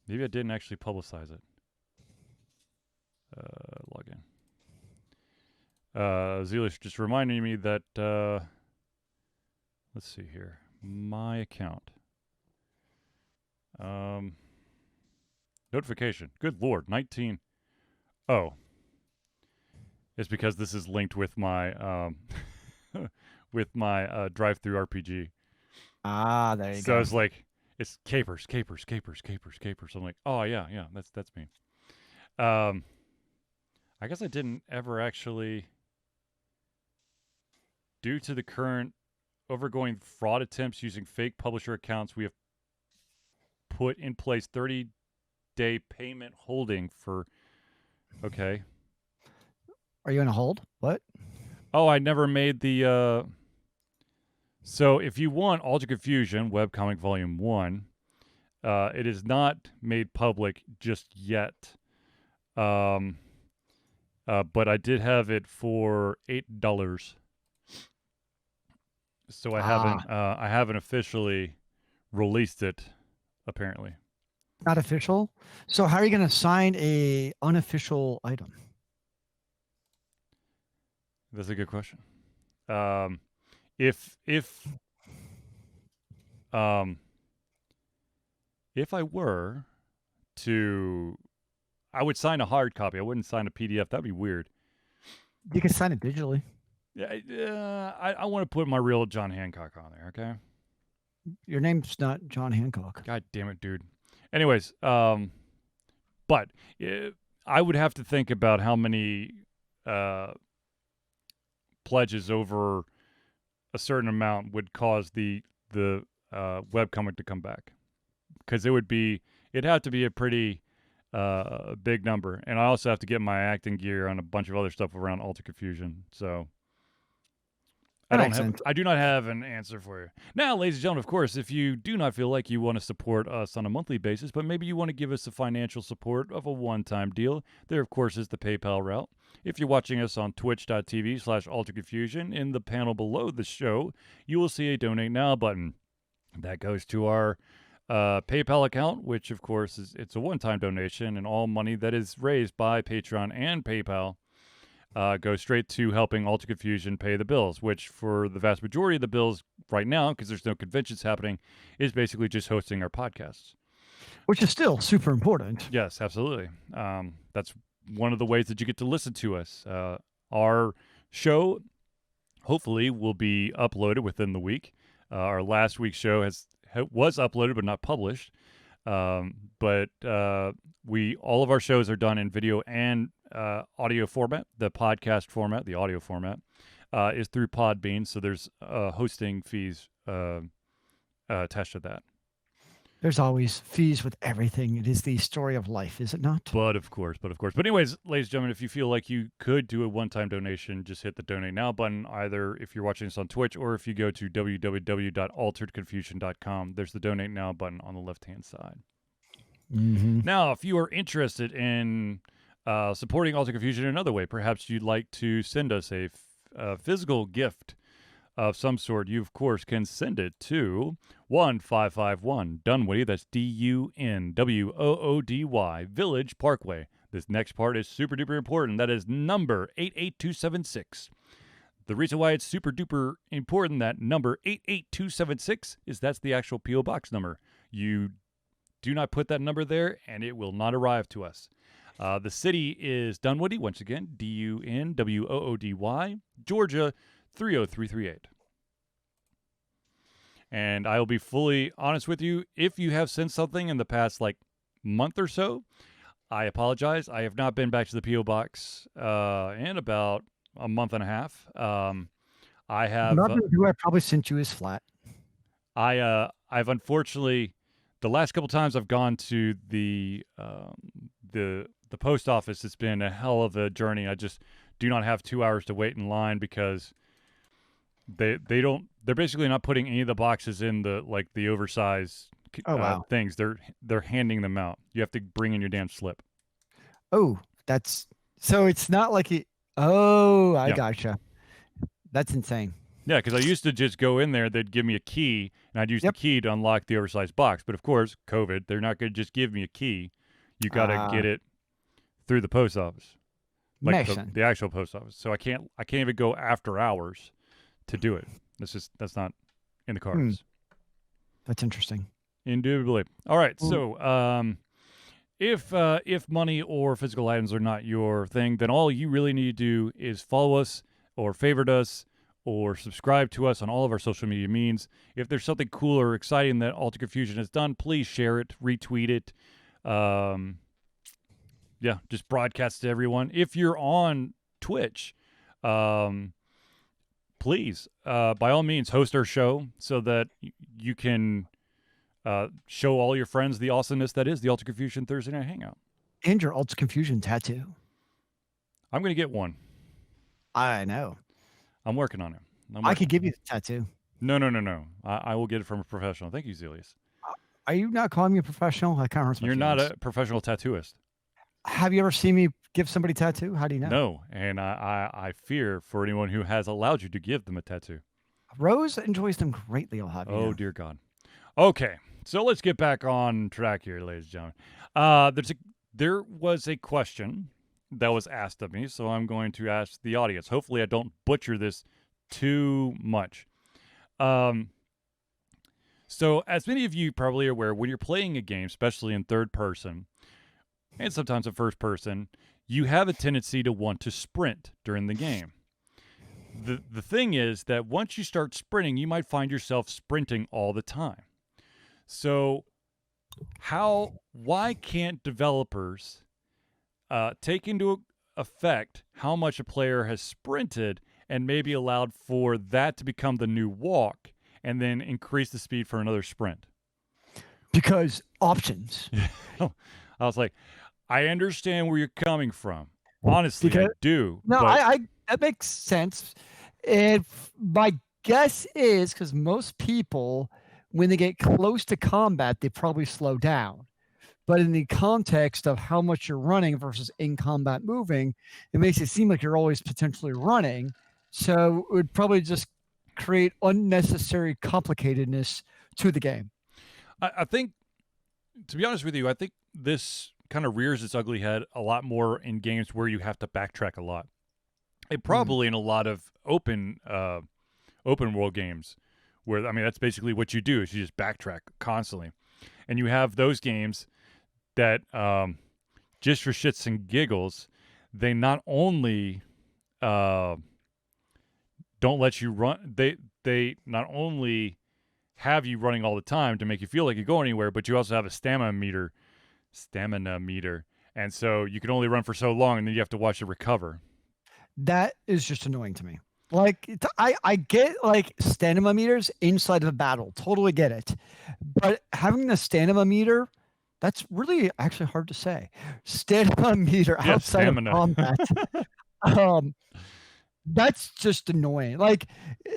Speaker 1: Maybe I didn't actually publicize it. Log in. Zealeus just reminding me that, let's see here. My account. Notification. Good Lord. 19. Oh. It's because this is linked with my, with my, drive-through RPG.
Speaker 2: Ah, there you go.
Speaker 1: So it's like, it's capers. I'm like, oh yeah, that's me. I guess I didn't ever actually, due to the current overgoing fraud attempts using fake publisher accounts, we have put in place 30-day payment holding for, okay.
Speaker 2: Are you on a hold? What?
Speaker 1: Oh, I never made the, so if you want Altered Confusion, Webcomic Volume 1, it is not made public just yet. But I did have it for $8. So I haven't officially released it, apparently.
Speaker 2: Not official? So how are you going to sign a unofficial item?
Speaker 1: That's a good question. If I were to, I would sign a hard copy. I wouldn't sign a PDF. That'd be weird.
Speaker 2: You can sign it digitally.
Speaker 1: Yeah, I want to put my real John Hancock on there, okay?
Speaker 2: Your name's not John Hancock.
Speaker 1: God damn it, dude. Anyways, but I would have to think about how many pledges over a certain amount would cause the webcomic to come back. Because it'd have to be a pretty big number. And I also have to get my acting gear on a bunch of other stuff around Altered Confusion. So I do not have an answer for you. Now, ladies and gentlemen, of course, if you do not feel like you want to support us on a monthly basis, but maybe you want to give us a financial support of a one-time deal, there, of course, is the PayPal route. If you're watching us on twitch.tv/AlteredConfusion, in the panel below the show, you will see a Donate Now button. That goes to our PayPal account, which, of course, it's a one-time donation, and all money that is raised by Patreon and PayPal go straight to helping Altered Confusion pay the bills, which for the vast majority of the bills right now, because there's no conventions happening, is basically just hosting our podcasts.
Speaker 2: Which is still super important.
Speaker 1: Yes, absolutely. That's one of the ways that you get to listen to us. Our show, hopefully, will be uploaded within the week. Our last week's show was uploaded but not published. But all of our shows are done in video and audio format. The podcast format, the audio format, is through Podbean, so there's hosting fees attached to that.
Speaker 2: There's always fees with everything. It is the story of life, is it not?
Speaker 1: But of course. But anyways, ladies and gentlemen, if you feel like you could do a one-time donation, just hit the Donate Now button, either if you're watching this on Twitch or if you go to www.alteredconfusion.com. There's the Donate Now button on the left-hand side.
Speaker 2: Mm-hmm.
Speaker 1: Now, if you are interested in supporting Altered Confusion in another way, perhaps you'd like to send us a physical gift of some sort, you, of course, can send it to 1551 Dunwoody, that's DUNWOODY, Village Parkway. This next part is super duper important. That is number 88276. The reason why it's super duper important that number 88276 is that's the actual P.O. Box number. You do not put that number there, and it will not arrive to us. The city is Dunwoody, once again, Dunwoody, Georgia, 30338. And I will be fully honest with you. If you have sent something in the past, month or so, I apologize. I have not been back to the P.O. Box in about a month and a half. I have.
Speaker 2: Who I probably sent you is flat.
Speaker 1: I've unfortunately, the last couple times I've gone to the post office, it's been a hell of a journey. I just do not have 2 hours to wait in line because they're basically not putting any of the boxes in the oversized things. They're handing them out. You have to bring in your damn slip.
Speaker 2: Oh, so it's not like it. Oh, I gotcha. That's insane.
Speaker 1: Yeah, because I used to just go in there. They'd give me a key, and I'd use the key to unlock the oversized box. But of course, COVID, they're not going to just give me a key. You got to get it through the post office, the actual post office. So I can't even go after hours to do it. That's not in the cards.
Speaker 2: That's interesting.
Speaker 1: Indubitably. All right. So if money or physical items are not your thing, then all you really need to do is follow us or favorite us or subscribe to us on all of our social media means. If there's something cool or exciting that Altered Confusion has done, please share it, retweet it. Just broadcast to everyone. If you're on Twitch, please, by all means, host our show so that you can show all your friends the awesomeness that is the Altered Confusion Thursday Night Hangout.
Speaker 2: And your Altered Confusion tattoo.
Speaker 1: I'm going to get one.
Speaker 2: I know.
Speaker 1: I'm working on it.
Speaker 2: I could give you the tattoo.
Speaker 1: No. I will get it from a professional. Thank you, Zealeus.
Speaker 2: Are you not calling me a professional? I can't remember.
Speaker 1: You're not a professional tattooist.
Speaker 2: Have you ever seen me give somebody a tattoo? How do you know?
Speaker 1: No, and I fear for anyone who has allowed you to give them a tattoo.
Speaker 2: Rose enjoys them greatly, I'll have you know.
Speaker 1: Dear God. Okay, so let's get back on track here, ladies and gentlemen. There was a question that was asked of me, so I'm going to ask the audience. Hopefully I don't butcher this too much. So as many of you probably are aware, when you're playing a game, especially in third person, and sometimes in first person, you have a tendency to want to sprint during the game. The thing is that once you start sprinting, you might find yourself sprinting all the time. So why can't developers take into effect how much a player has sprinted and maybe allowed for that to become the new walk and then increase the speed for another sprint?
Speaker 2: Because options.
Speaker 1: I was like, I understand where you're coming from. Honestly, I do.
Speaker 2: No, that makes sense. And my guess is because most people, when they get close to combat, they probably slow down. But in the context of how much you're running versus in combat moving, it makes it seem like you're always potentially running. So it would probably just create unnecessary complicatedness to the game.
Speaker 1: I think, to be honest with you, I think this kind of rears its ugly head a lot more in games where you have to backtrack a lot. And probably in a lot of open world games where, I mean, that's basically what you do is you just backtrack constantly. And you have those games that just for shits and giggles, they not only don't let you run, they not only have you running all the time to make you feel like you go anywhere, but you also have a stamina meter, and so you can only run for so long, and then you have to watch it recover.
Speaker 2: That is just annoying to me. Like, I get like Stanima meters inside of a battle, totally get it, but having the Stanima meter, that's really actually hard to say. Stanima meter outside of combat. That's just annoying. Like,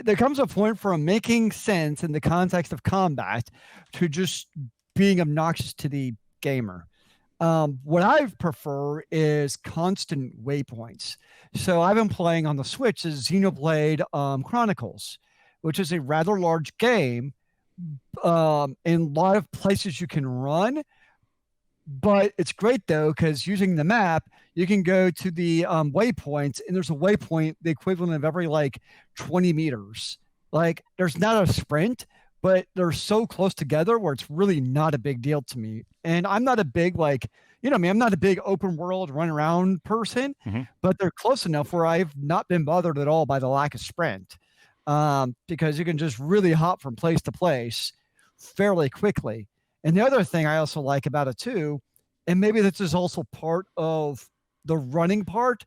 Speaker 2: there comes a point from making sense in the context of combat to just being obnoxious to the gamer. What I prefer is constant waypoints. So I've been playing on the Switch is Xenoblade Chronicles, which is a rather large game. In a lot of places you can run, But it's great though, because using the map, you can go to the waypoints, and there's a waypoint the equivalent of every like 20 meters. Like there's not a sprint, but they're so close together where it's really not a big deal to me. And I'm not a big like, I mean, I'm not a big open world run around person, but they're close enough where I've not been bothered at all by the lack of sprint, because you can just really hop from place to place fairly quickly. And the other thing I also like about it too, and maybe this is also part of the running part,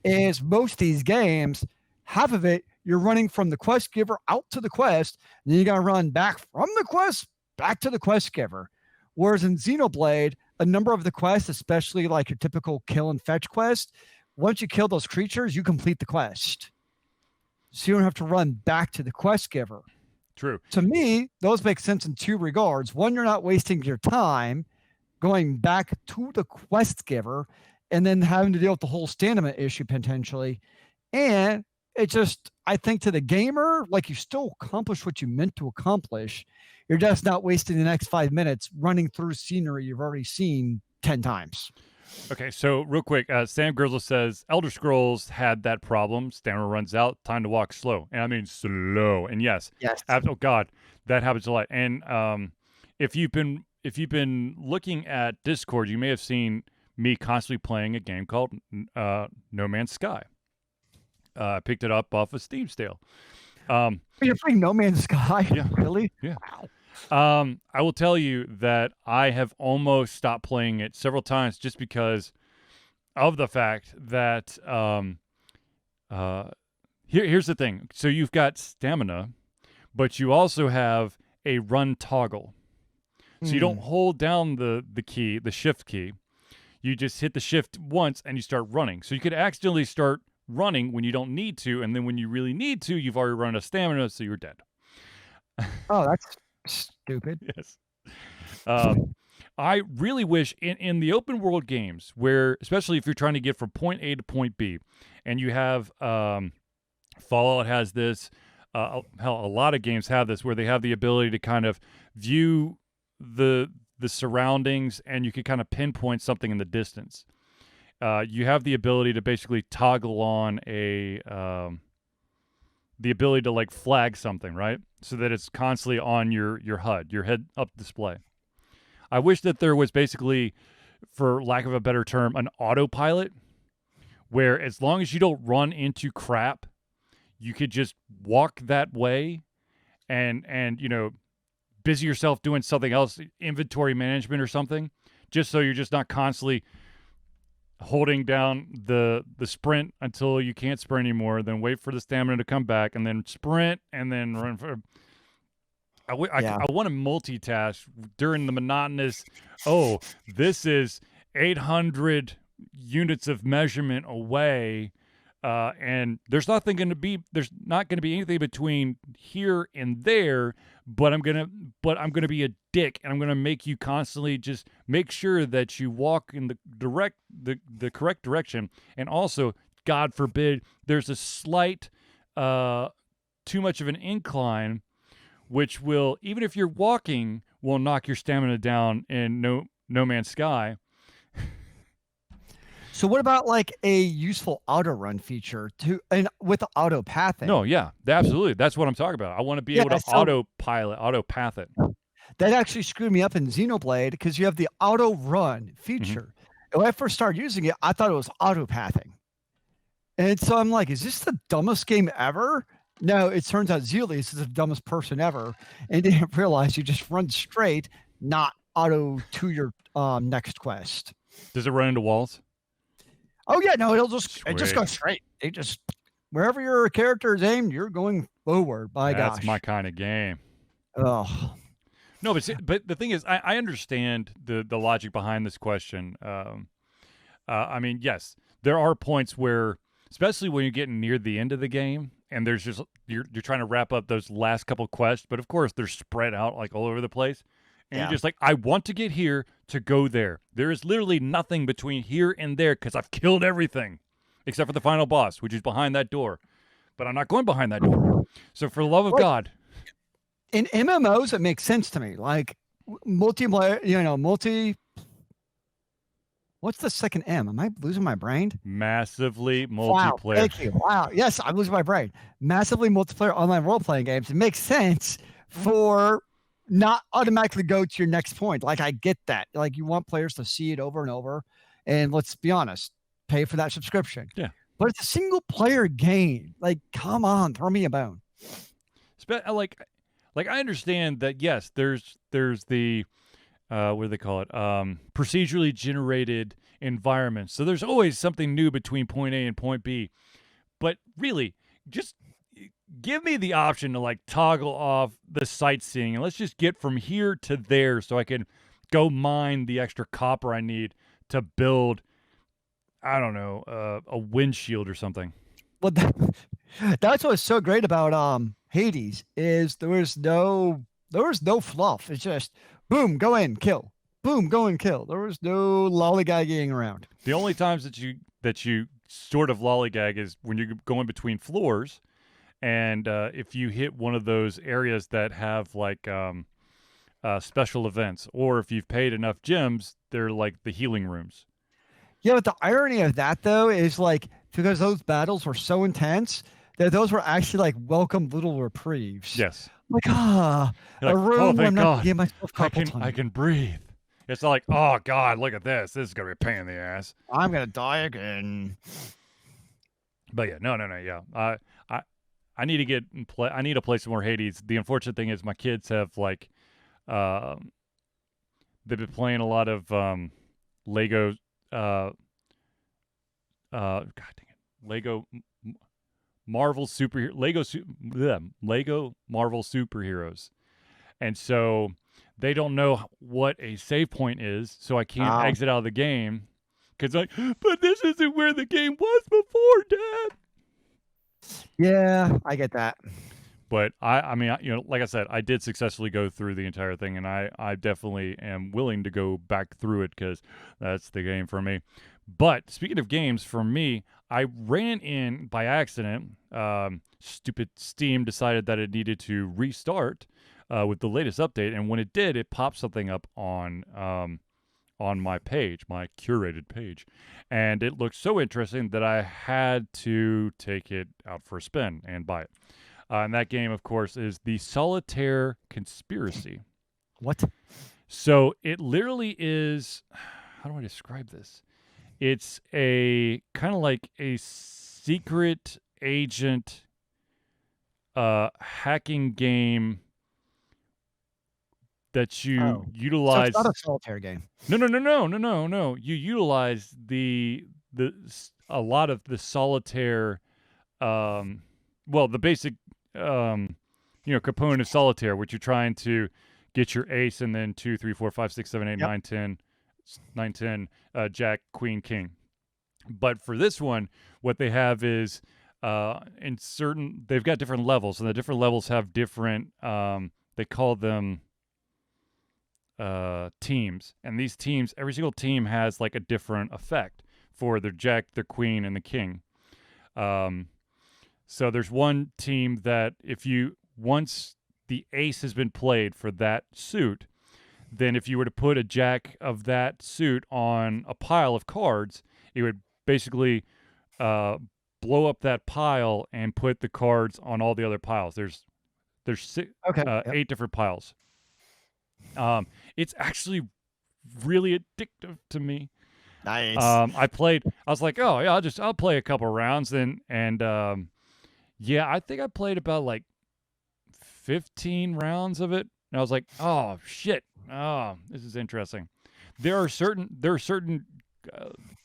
Speaker 2: is most of these games, half of it, you're running from the quest giver out to the quest, and then you got to run back from the quest back to the quest giver. Whereas in Xenoblade, a number of the quests, especially like your typical kill and fetch quest, once you kill those creatures, you complete the quest. So you don't have to run back to the quest giver.
Speaker 1: True.
Speaker 2: To me, those make sense in two regards. One, you're not wasting your time going back to the quest giver and then having to deal with the whole Stanima issue potentially. And it just, I think to the gamer, like you still accomplish what you meant to accomplish. You're just not wasting the next 5 minutes running through scenery you've already seen 10 times.
Speaker 1: Okay, so real quick, Sam Grizzle says Elder Scrolls had that problem. Stamina runs out, time to walk slow, and I mean slow. And yes, oh God, that happens a lot. And if you've been looking at Discord, you may have seen me constantly playing a game called No Man's Sky. I picked it up off of Steam sale.
Speaker 2: You're playing No Man's Sky?
Speaker 1: Yeah.
Speaker 2: Really?
Speaker 1: Yeah. Wow. I will tell you that I have almost stopped playing it several times just because of the fact that here's the thing. So you've got stamina, but you also have a run toggle. So you don't hold down the key, the shift key. You just hit the shift once and you start running. So you could accidentally start running when you don't need to, and then when you really need to, you've already run out of stamina, so you're dead.
Speaker 2: Oh, that's stupid.
Speaker 1: Yes. I really wish in the open world games where, especially if you're trying to get from point A to point B, and you have Fallout has this, hell, a lot of games have this, where they have the ability to kind of view the surroundings, and you can kind of pinpoint something in the distance. You have the ability to basically toggle on the ability to like flag something, right? So that it's constantly on your HUD, your head-up display. I wish that there was basically, for lack of a better term, an autopilot where as long as you don't run into crap, you could just walk that way and busy yourself doing something else, inventory management or something, just so you're just not constantly holding down the sprint until you can't sprint anymore, then wait for the stamina to come back, and then sprint, and then run for... I want to multitask during the monotonous, this is 800 units of measurement away, and there's not going to be anything between here and there, but I'm gonna be a dick, and I'm gonna make you constantly just make sure that you walk in the correct direction, and also, God forbid, there's a slight too much of an incline, which will, even if you're walking, will knock your stamina down in No Man's Sky.
Speaker 2: So what about like a useful auto run feature and with auto pathing?
Speaker 1: No, yeah, absolutely. That's what I'm talking about. I want to be able to auto path it.
Speaker 2: That actually screwed me up in Xenoblade because you have the auto run feature. And when I first started using it, I thought it was auto pathing. And so I'm like, is this the dumbest game ever? No, it turns out Zealeus is the dumbest person ever, and didn't realize you just run straight, not auto to your next quest.
Speaker 1: Does it run into walls?
Speaker 2: Oh yeah, no, it just goes straight. It just, wherever your character is aimed, you're going forward.
Speaker 1: That's my kind of game.
Speaker 2: Oh
Speaker 1: no, but the thing is, I understand the logic behind this question. I mean, yes, there are points where, especially when you're getting near the end of the game, and there's just you're trying to wrap up those last couple quests, but of course they're spread out like all over the place. And you're just like, I want to get here to go there. There is literally nothing between here and there because I've killed everything except for the final boss, which is behind that door. But I'm not going behind that door. So for the love of God.
Speaker 2: In MMOs, it makes sense to me. Like multiplayer, What's the second M? Am I losing my brain?
Speaker 1: Massively
Speaker 2: Wow,
Speaker 1: multiplayer.
Speaker 2: thank you. Wow. Yes, I'm losing my brain. Massively multiplayer online role-playing games. It makes sense for not automatically go to your next point. Like, I get that. Like, you want players to see it over and over. And let's be honest, pay for that subscription.
Speaker 1: Yeah.
Speaker 2: But it's a single player game. Like, come on, throw me a bone.
Speaker 1: Like I understand that, yes, there's the what do they call it? Procedurally generated environments. So there's always something new between point A and point B. But really, just give me the option to like toggle off the sightseeing and let's just get from here to there so I can go mine the extra copper I need to build, I don't know, a windshield or something.
Speaker 2: Well, that's what's so great about Hades is there was no fluff. It's just boom, go in, kill. Boom, go and kill. There was no lollygagging around.
Speaker 1: The only times that you sort of lollygag is when you're going between floors, and if you hit one of those areas that have like special events, or if you've paid enough gems, they're like the healing rooms.
Speaker 2: Yeah, but the irony of that though is like because those battles were so intense that those were actually like welcome little reprieves.
Speaker 1: Yes.
Speaker 2: Like
Speaker 1: You're
Speaker 2: a
Speaker 1: like,
Speaker 2: room
Speaker 1: oh,
Speaker 2: where
Speaker 1: thank
Speaker 2: I'm not
Speaker 1: God.
Speaker 2: gonna give myself
Speaker 1: I
Speaker 2: carpal tunnel.
Speaker 1: can breathe. It's not like, oh God, look at this. This is gonna be a pain in the ass.
Speaker 2: I'm gonna die again.
Speaker 1: But yeah, no, yeah. I need to get and play. I need to play some more Hades. The unfortunate thing is my kids have like, they've been playing a lot of Lego. God dang it, Lego Marvel superhero Lego Marvel superheroes, and so they don't know what a save point is. So I can't exit out of the game because like, but this isn't where the game was before, Dad.
Speaker 2: Yeah, I get that.
Speaker 1: But I mean, you know, like I said, I did successfully go through the entire thing, and I definitely am willing to go back through it because that's the game for me. But speaking of games, for me, I ran in by accident. Stupid Steam decided that it needed to restart with the latest update, and when it did, it popped something up on my page, my curated page, and it looked so interesting that I had to take it out for a spin and buy it. And that game, of course, is the Solitaire Conspiracy.
Speaker 2: What?
Speaker 1: So it literally is, how do I describe this? It's a kind of like a secret agent hacking game that you utilize.
Speaker 2: So it's not a solitaire game.
Speaker 1: No. You utilize a lot of the solitaire, the basic, component of solitaire, which you're trying to get your ace and then 2, 3, 4, 5, 6, 7, 8, 9, 10, 9, 10, Jack, Queen, King. But for this one, what they have is they've got different levels, and the different levels have different, they call them teams, and these teams, every single team has like a different effect for their Jack, their Queen, and the King. So there's one team that once the ace has been played for that suit, then if you were to put a Jack of that suit on a pile of cards, it would basically blow up that pile and put the cards on all the other piles. There's 8 different piles. It's actually really addictive to me.
Speaker 2: Nice.
Speaker 1: I was like, oh yeah, I'll play a couple rounds and yeah, I think I played about like 15 rounds of it, and I was like, oh shit, this is interesting. There are certain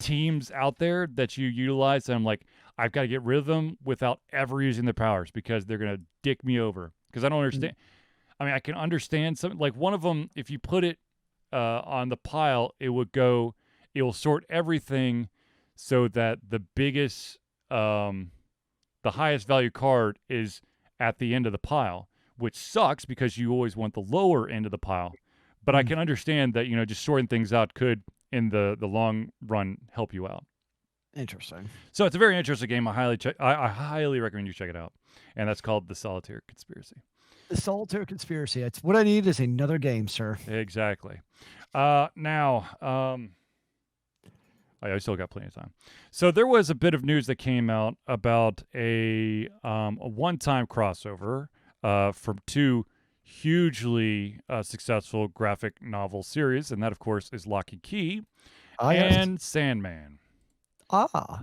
Speaker 1: teams out there that you utilize, and I'm like, I've got to get rid of them without ever using their powers because they're gonna dick me over. Because I don't understand. I mean, I can understand some, like one of them, if you put it on the pile, it will sort everything so that the biggest, the highest value card is at the end of the pile, which sucks because you always want the lower end of the pile. But I can understand that, just sorting things out could, in the long run, help you out.
Speaker 2: Interesting.
Speaker 1: So it's a very interesting game. I highly recommend you check it out. And that's called The Solitaire Conspiracy.
Speaker 2: The Solitaire Conspiracy. It's what I need is another game, sir.
Speaker 1: Exactly. Now, I still got plenty of time. So there was a bit of news that came out about a one-time crossover from two hugely successful graphic novel series, and that, of course, is Lock and Key
Speaker 2: Yes.
Speaker 1: and Sandman.
Speaker 2: Ah.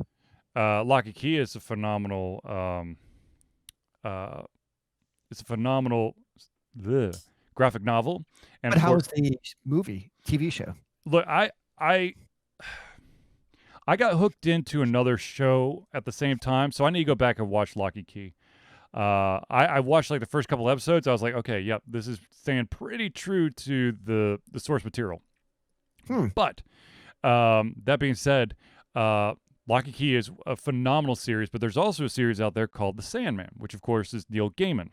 Speaker 1: Lock and Key is a phenomenal. It's a phenomenal graphic novel, and
Speaker 2: But
Speaker 1: of
Speaker 2: how
Speaker 1: course,
Speaker 2: was the movie, TV show?
Speaker 1: look, I got hooked into another show at the same time, so I need to go back and watch Lock and Key. I watched like the first couple episodes. I was like, okay, yep, this is staying pretty true to the source material. But that being said, Lock and Key is a phenomenal series, but there's also a series out there called The Sandman, which of course is Neil Gaiman,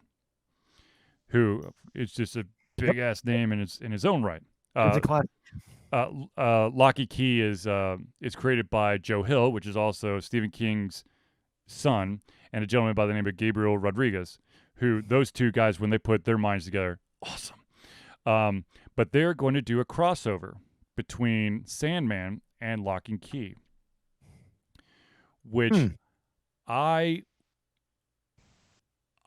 Speaker 1: who is just a big ass name in his own right.
Speaker 2: It's a classic.
Speaker 1: Lock and Key is created by Joe Hill, which is also Stephen King's son, and a gentleman by the name of Gabriel Rodriguez, who those two guys, when they put their minds together, awesome. But they're going to do a crossover between Sandman and Lock and Key, which I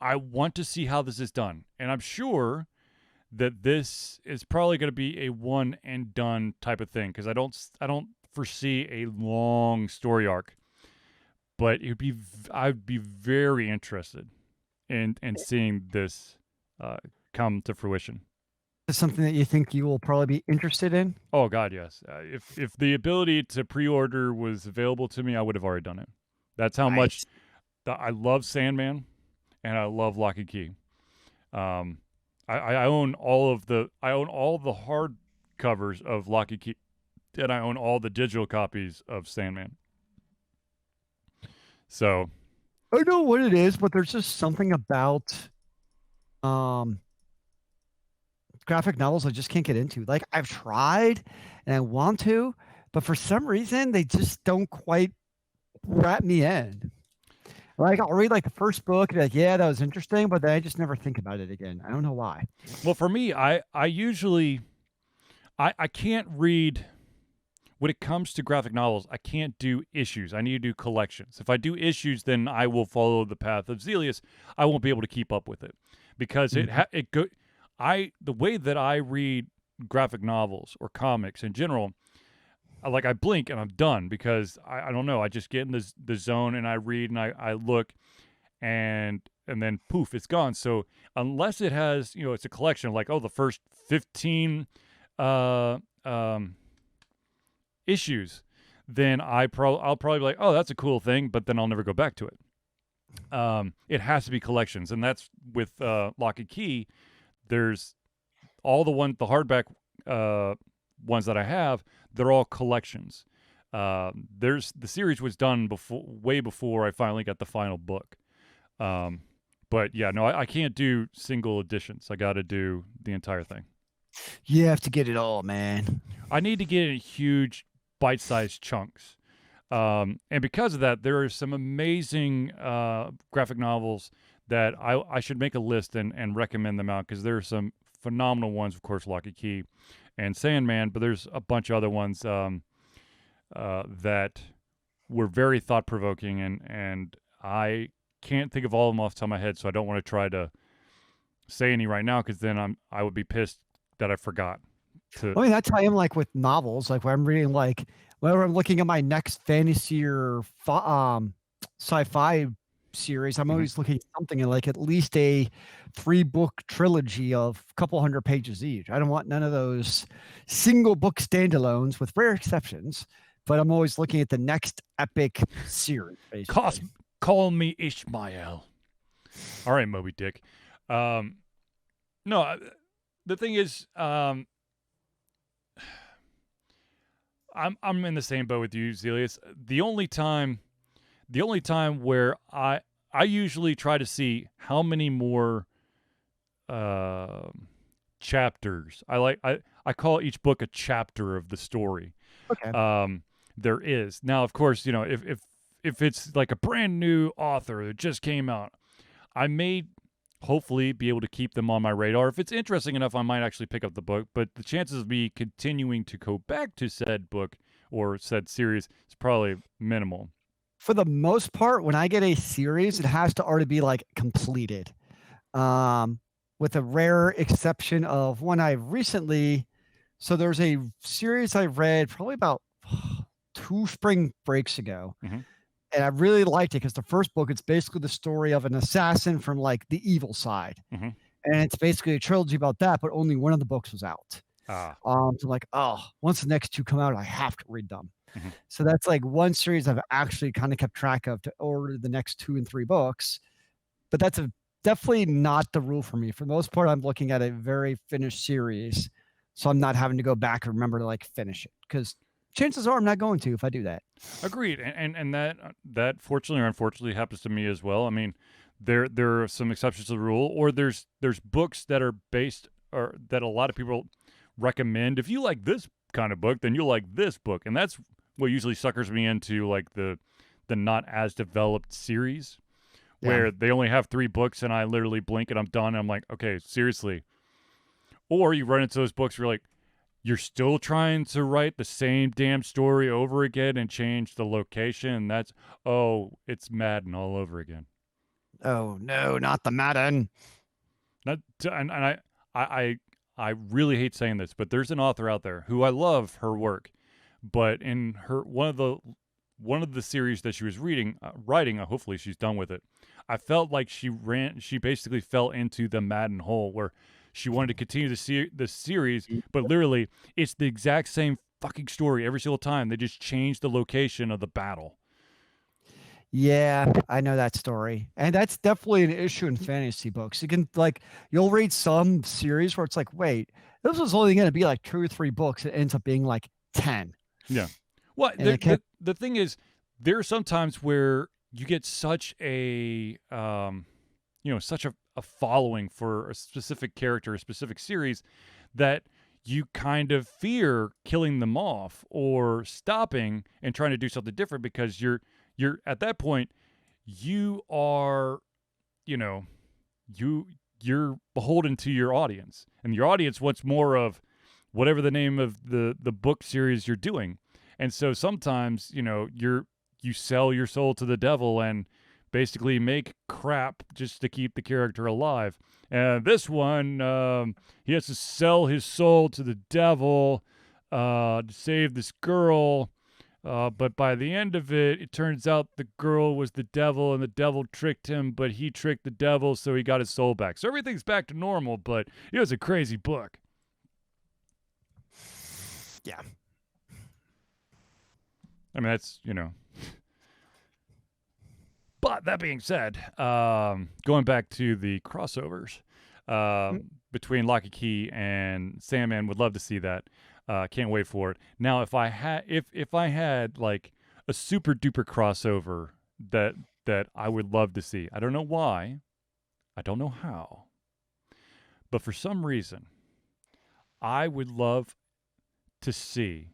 Speaker 1: want to see how this is done, and I'm sure that this is probably going to be a one and done type of thing, because I don't foresee a long story arc. But I'd be very interested in seeing this come to fruition.
Speaker 2: Is this something that you think you will probably be interested in?
Speaker 1: Oh God, yes. If the ability to pre-order was available to me, I would have already done it. That's how much I love Sandman, and I love Lock and Key. I own all the hard covers of Lock and Key, and I own all the digital copies of Sandman. So
Speaker 2: I don't know what it is, but there's just something about graphic novels I just can't get into. Like, I've tried and I want to, but for some reason they just don't quite wrap me in. Like, I'll read like the first book and be like, yeah, that was interesting, but then I just never think about it again. I don't know why.
Speaker 1: well, for me, I usually I can't read. When it comes to graphic novels, I can't do issues. I need to do collections. If I do issues, then I will follow the path of Zealeus. I won't be able to keep up with it, because the way that I read graphic novels or comics in general, I blink and I'm done, because I don't know. I just get in the zone and I read and I look, and then poof, it's gone. So unless it has, it's a collection, like, the first 15 issues, then I'll probably be like, oh, that's a cool thing, but then I'll never go back to it. It has to be collections, and that's with Lock and Key. There's all the hardback ones that I have. They're all collections. The series was done way before I finally got the final book. But yeah, no, I can't do single editions. I got to do the entire thing.
Speaker 2: You have to get it all, man.
Speaker 1: I need to get in huge bite-sized chunks. And because of that, there are some amazing graphic novels that I should make a list and recommend them out, because there are some phenomenal ones, of course, Lock and Key and Sandman, but there's a bunch of other ones that were very thought-provoking, and I can't think of all of them off the top of my head, so I don't want to try to say any right now, because then I would be pissed that I forgot.
Speaker 2: I mean, that's how I am, like, with novels, like, where I'm reading, like, whenever I'm looking at my next fantasy or sci-fi series, I'm always looking at something in, like, at least a 3-book trilogy of a couple hundred pages each. I don't want none of those single book standalones, with rare exceptions, but I'm always looking at the next epic series, basically.
Speaker 1: Call me Ishmael. All right, Moby Dick. No, the thing is, I'm in the same boat with you, Zealeus. The only time where I usually try to see how many more chapters. I call each book a chapter of the story.
Speaker 2: Okay.
Speaker 1: There is. Now, of course, if it's like a brand new author that just came out, I may hopefully be able to keep them on my radar. If it's interesting enough, I might actually pick up the book, but the chances of me continuing to go back to said book or said series is probably minimal.
Speaker 2: For the most part, when I get a series, it has to already be like completed. With a rare exception of one I recently. So there's a series I read probably about 2 spring breaks ago.
Speaker 1: Mhm.
Speaker 2: And I really liked it because the first book, it's basically the story of an assassin from like the evil side.
Speaker 1: Mhm.
Speaker 2: And it's basically a trilogy about that, but only one of the books was out.
Speaker 1: Ah.
Speaker 2: So like, oh, once the next 2 come out, I have to read them.
Speaker 1: Mhm.
Speaker 2: So that's like one series I've actually kind of kept track of to order the next 2 and 3 books. But that's definitely not the rule for me. For the most part, I'm looking at a very finished series, so I'm not having to go back and remember to like finish it because chances are I'm not going to if I do that.
Speaker 1: Agreed, and that fortunately or unfortunately happens to me as well. I mean, there are some exceptions to the rule, or there's books that are based or that a lot of people recommend. If you like this kind of book, then you'll like this book, and that's what usually suckers me into like the not as developed series
Speaker 2: Yeah.
Speaker 1: where they only have 3 books and I literally blink and I'm done. And I'm like, okay, seriously. Or you run into those books where you're like, you're still trying to write the same damn story over again and change the location. And that's, it's Madden all over again.
Speaker 2: Oh no, not the Madden.
Speaker 1: Not to, and I really hate saying this, but there's an author out there who I love her work, but in her one of the series that she was writing, hopefully she's done with it. I felt like she basically fell into the Madden hole where she wanted to continue the series, but literally it's the exact same fucking story every single time. They just change the location of the battle.
Speaker 2: Yeah, I know that story. And that's definitely an issue in fantasy books. You can like you'll read some series where it's like, wait, this was only going to be like 2 or 3 books. It ends up being like 10.
Speaker 1: Yeah. Well,
Speaker 2: And it kept
Speaker 1: the thing is, there are some times where you get such a such a following for a specific character, a specific series, that you kind of fear killing them off or stopping and trying to do something different because you're at that point you are you're beholden to your audience, and your audience wants more of whatever the name of the book series you're doing. And so sometimes you sell your soul to the devil and basically make crap just to keep the character alive. And this one, he has to sell his soul to the devil to save this girl. But by the end of it, it turns out the girl was the devil and the devil tricked him, but he tricked the devil, so he got his soul back. So everything's back to normal, but it was a crazy book.
Speaker 2: yeah.
Speaker 1: I mean, that's. But that being said, going back to the crossovers between Lock and Key and Sandman, would love to see that. Can't wait for it. Now, if I had like a super duper crossover that I would love to see, I don't know why, I don't know how, but for some reason, I would love to see.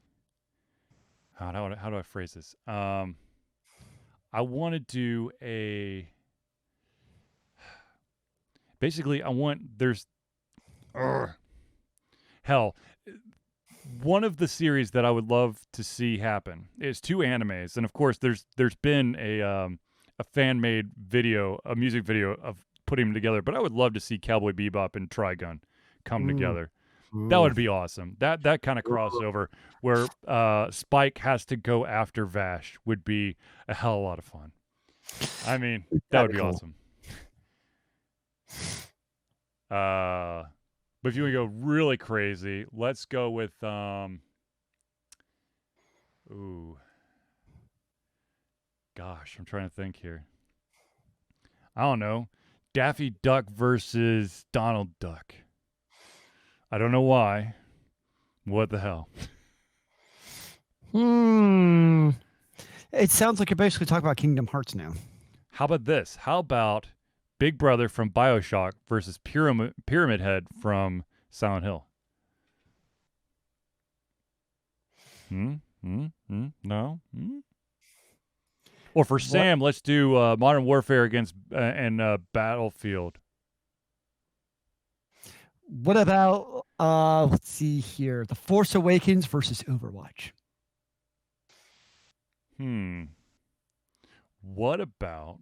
Speaker 1: How do I phrase this? I want to do basically, hell, one of the series that I would love to see happen is 2 animes. And of course, there's been a fan-made video, a music video of putting them together, but I would love to see Cowboy Bebop and Trigun come together. That would be awesome. That kind of crossover where Spike has to go after Vash would be a hell of a lot of fun. I mean, that would be awesome. But if you want to go really crazy, let's go with gosh, I'm trying to think here. I don't know. Daffy Duck versus Donald Duck. I don't know why. What the hell?
Speaker 2: It sounds like you're basically talking about Kingdom Hearts now.
Speaker 1: How about this? How about Big Brother from BioShock versus Pyramid Head from Silent Hill? No? Or for Sam, let's do Modern Warfare against and Battlefield.
Speaker 2: What about let's see here, The Force Awakens versus Overwatch?
Speaker 1: What about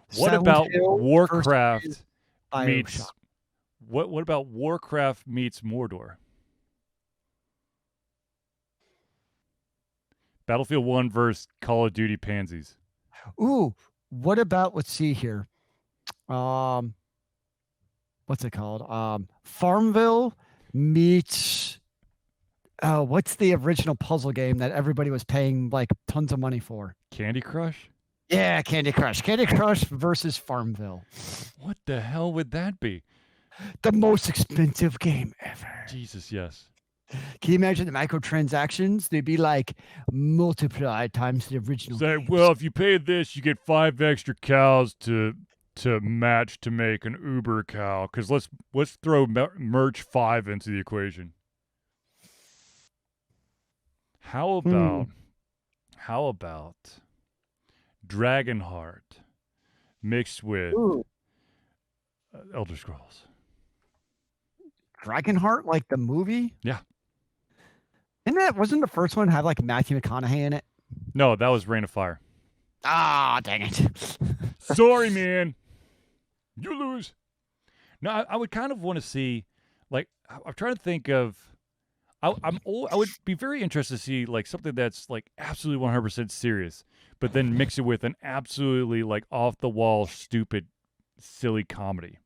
Speaker 2: Silent Hill
Speaker 1: Warcraft
Speaker 2: versus
Speaker 1: meets
Speaker 2: BioShock.
Speaker 1: what about Warcraft meets Mordor? Battlefield 1 versus Call of Duty Pansies.
Speaker 2: Ooh, what about, let's see here. What's it called? Farmville meets what's the original puzzle game that everybody was paying like tons of money for?
Speaker 1: Candy Crush?
Speaker 2: Yeah, Candy Crush. Candy Crush versus Farmville.
Speaker 1: What the hell would that be?
Speaker 2: The most expensive game ever.
Speaker 1: Jesus, yes.
Speaker 2: Can you imagine the microtransactions? They'd be like multiplied times the original.
Speaker 1: Say,
Speaker 2: games.
Speaker 1: well, if you pay this, you get 5 extra cows to match to make an Uber cow. Because let's throw merch 5 into the equation. How about Dragonheart mixed with Elder Scrolls?
Speaker 2: Dragonheart, like the movie?
Speaker 1: Yeah.
Speaker 2: Wasn't the first one have like Matthew McConaughey in it?
Speaker 1: No, that was Reign of Fire.
Speaker 2: Ah, dang it.
Speaker 1: Sorry, man. You lose. No, I would kind of want to see, like, I'm trying to think of, I would be very interested to see, like, something that's, like, absolutely 100% serious, but then mix it with an absolutely, like, off-the-wall, stupid, silly comedy.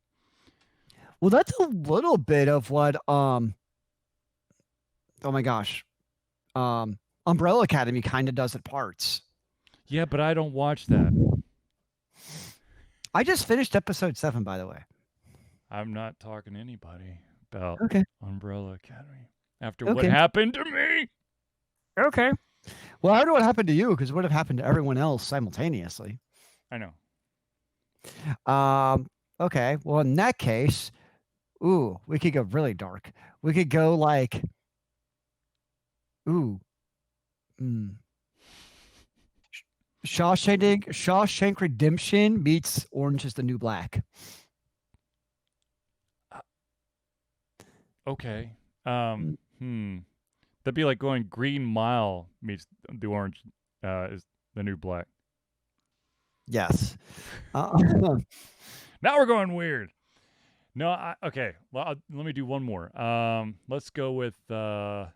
Speaker 2: Well, that's a little bit of what, oh my gosh, Umbrella Academy kind of does at parts.
Speaker 1: Yeah, but I don't watch that.
Speaker 2: I just finished episode 7, by the way.
Speaker 1: I'm not talking to anybody about Umbrella Academy after what happened to me.
Speaker 2: Okay. Well, I don't know what happened to you because it would have happened to everyone else simultaneously.
Speaker 1: I know.
Speaker 2: Okay. Well, in that case, we could go really dark. We could go like, Shawshank Redemption meets Orange is the New Black.
Speaker 1: Okay. That'd be like going Green Mile meets the Orange is the New Black.
Speaker 2: Yes.
Speaker 1: Now we're going weird. No, okay. Well, let me do one more. Let's go with damn,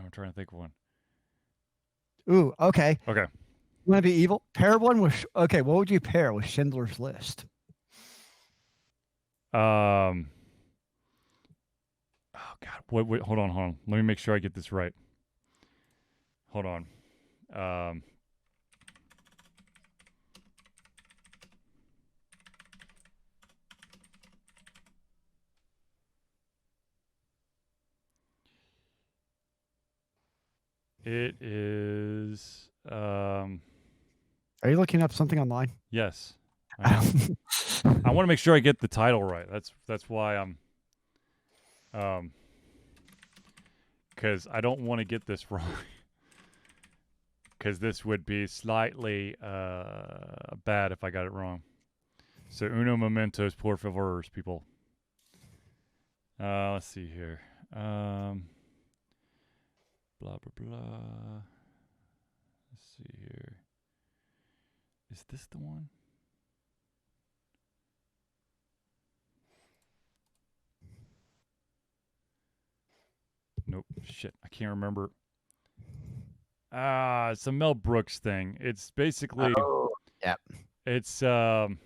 Speaker 1: I'm trying to think of one.
Speaker 2: Ooh, okay.
Speaker 1: Okay.
Speaker 2: You want to be evil? Pair one with what would you pair with Schindler's List?
Speaker 1: Oh God. Wait, hold on. Let me make sure I get this right. Hold on. It is
Speaker 2: Are you looking up something online?
Speaker 1: Yes. I want to make sure I get the title right. That's why I'm because I don't want to get this wrong. Because this would be slightly bad if I got it wrong. So uno momentos, por favor, people. Let's see here. Blah blah blah. Let's see here. Is this the one? Nope. Shit. I can't remember. It's a Mel Brooks thing. It's basically it's I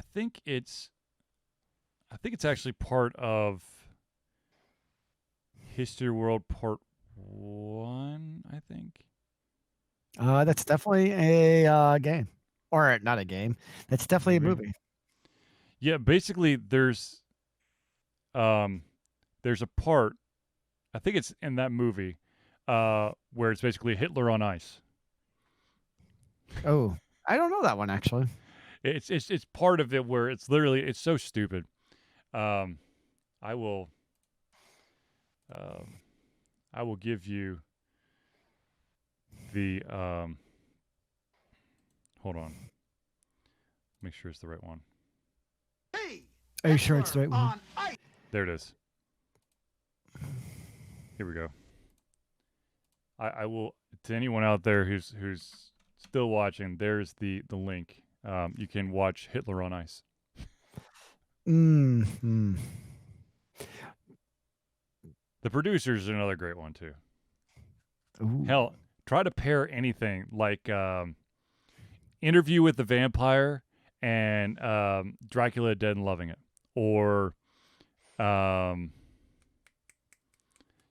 Speaker 1: think it's actually part of History World Part 1, I think.
Speaker 2: That's definitely a game. Or not a game. That's definitely a movie.
Speaker 1: Yeah, basically there's a part, I think it's in that movie, where it's basically Hitler on ice.
Speaker 2: Oh, I don't know that one actually.
Speaker 1: It's part of it where it's literally, it's so stupid. I will give you the hold on. Make sure it's the right one.
Speaker 2: Are you sure it's the right one?
Speaker 1: There it is. Here we go. I will, to anyone out there who's still watching, there's the link. You can watch Hitler on Ice.
Speaker 2: Mm-hmm.
Speaker 1: The Producers are another great one too.
Speaker 2: Ooh.
Speaker 1: Hell, try to pair anything like Interview with the Vampire and Dracula Dead and Loving It, or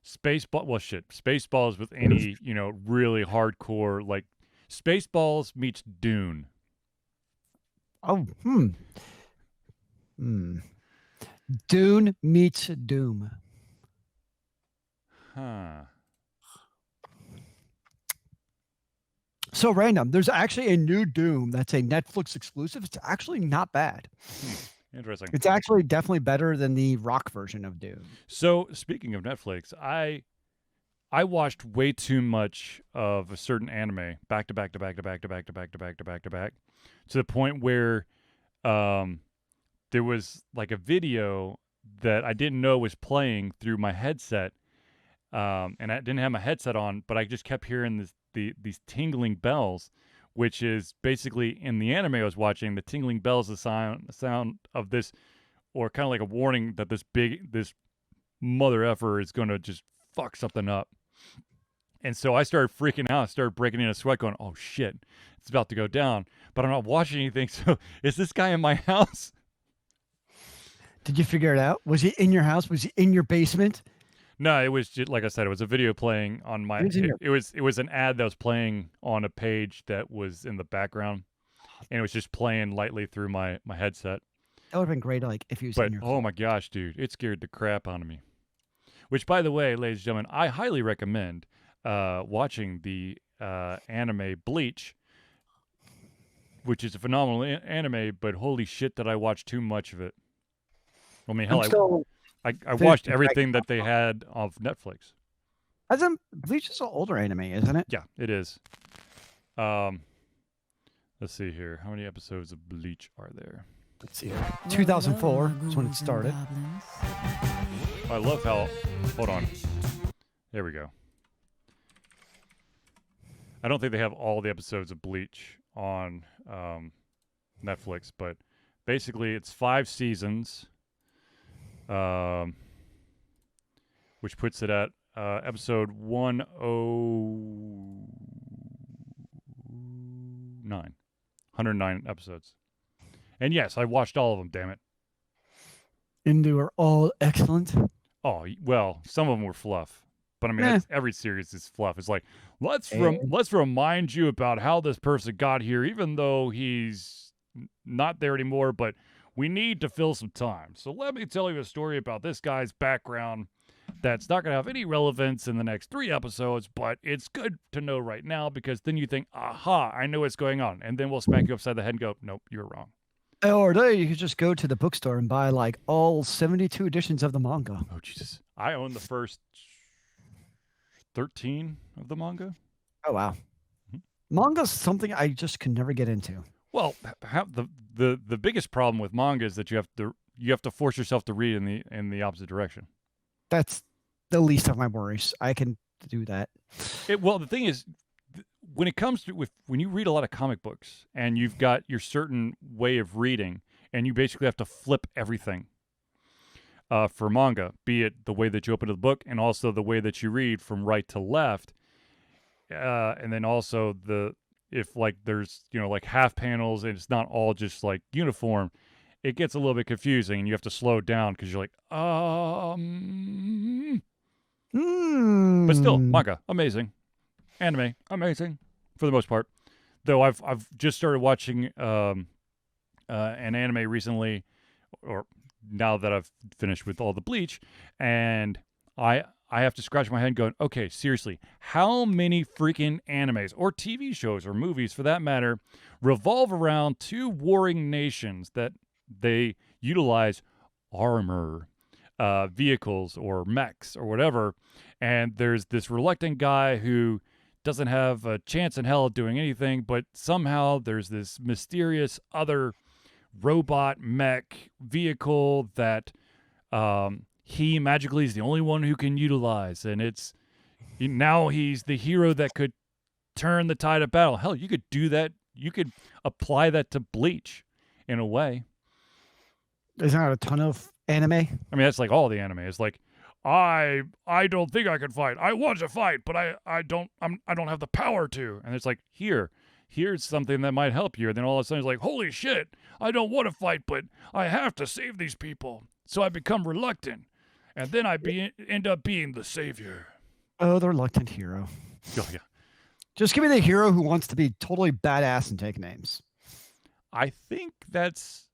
Speaker 1: Spaceballs with any, really hardcore, like Spaceballs meets Dune.
Speaker 2: Oh, Dune meets Doom.
Speaker 1: Huh.
Speaker 2: So random. There's actually a new Doom that's a Netflix exclusive. It's actually not bad.
Speaker 1: Interesting.
Speaker 2: It's actually definitely better than the rock version of Doom.
Speaker 1: So speaking of Netflix, I watched way too much of a certain anime back to back to the point where there was like a video that I didn't know was playing through my headset, and I didn't have my headset on, but I just kept hearing these tingling bells, which is basically in the anime I was watching. The tingling bells, the sound of this, or kind of like a warning that this mother effer is going to just fuck something up. And so I started freaking out, started breaking in a sweat, going, "Oh shit, it's about to go down!" But I'm not watching anything. So is this guy in my house?
Speaker 2: Did you figure it out? Was he in your house? Was he in your basement?
Speaker 1: No, it was just, like I said, it was a video playing on my. It was an ad that was playing on a page that was in the background, and it was just playing lightly through my headset.
Speaker 2: That would have been great, like if he was in your.
Speaker 1: Oh my gosh, dude, it scared the crap out of me. Which, by the way, ladies and gentlemen, I highly recommend watching the anime Bleach, which is a phenomenal anime. But holy shit, did I watch too much of it? I mean, hell, I watched everything that they had off Netflix.
Speaker 2: Bleach is an older anime, isn't it?
Speaker 1: Yeah, it is. Let's see here. How many episodes of Bleach are there?
Speaker 2: Let's see here. 2004 is when it started.
Speaker 1: I love how... Hold on. There we go. I don't think they have all the episodes of Bleach on Netflix, but basically it's 5 seasons, which puts it at episode 109. 109 episodes. And yes, I watched all of them, damn it.
Speaker 2: And they were all excellent.
Speaker 1: Oh, well, some of them were fluff. But I mean, every series is fluff. It's like, let's remind you about how this person got here, even though he's not there anymore, but we need to fill some time. So let me tell you a story about this guy's background that's not going to have any relevance in the next 3 episodes, but it's good to know right now because then you think, aha, I know what's going on. And then we'll smack you upside the head and go, nope, you're wrong.
Speaker 2: Or you could just go to the bookstore and buy like all 72 editions of the manga.
Speaker 1: Oh, Jesus. I own the first 13 of the manga.
Speaker 2: Oh, wow. Manga's something I just can never get into.
Speaker 1: Well, the biggest problem with manga is that you have to force yourself to read in the opposite direction.
Speaker 2: That's the least of my worries. I can do that.
Speaker 1: Well, the thing is, when it comes to when you read a lot of comic books and you've got your certain way of reading, and you basically have to flip everything for manga, be it the way that you open the book and also the way that you read from right to left, and then also if like there's like half panels and it's not all just like uniform, it gets a little bit confusing and you have to slow down because you're like, But still, manga, amazing. Anime, amazing for the most part. Though I've just started watching an anime recently, or now that I've finished with all the Bleach, and I have to scratch my head going, okay, seriously, how many freaking animes or TV shows or movies for that matter revolve around 2 warring nations that they utilize armor, vehicles or mechs or whatever, and there's this reluctant guy who doesn't have a chance in hell of doing anything, but somehow there's this mysterious other robot mech vehicle that he magically is the only one who can utilize, and now he's the hero that could turn the tide of battle. Hell, you could do that. You could apply that to Bleach in a way.
Speaker 2: There's not a ton of anime.
Speaker 1: I mean, that's like all the anime. It's like, I don't think I can fight. I want to fight, but I don't have the power to. And it's like, here's something that might help you. And then all of a sudden it's like, holy shit, I don't want to fight, but I have to save these people. So I become reluctant. And then I end up being the savior.
Speaker 2: Oh, the reluctant hero.
Speaker 1: Oh, yeah.
Speaker 2: Just give me the hero who wants to be totally badass and take names.
Speaker 1: I think that's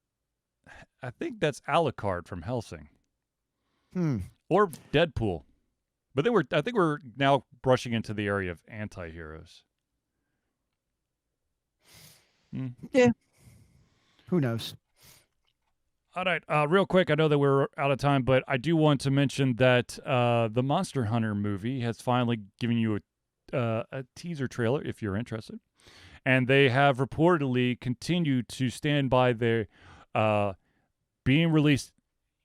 Speaker 1: Alucard from Hellsing. Or Deadpool. But I think we're now brushing into the area of anti-heroes.
Speaker 2: Yeah. Who knows?
Speaker 1: All right. Real quick, I know that we're out of time, but I do want to mention that the Monster Hunter movie has finally given you a teaser trailer if you're interested. And they have reportedly continued to stand by their being released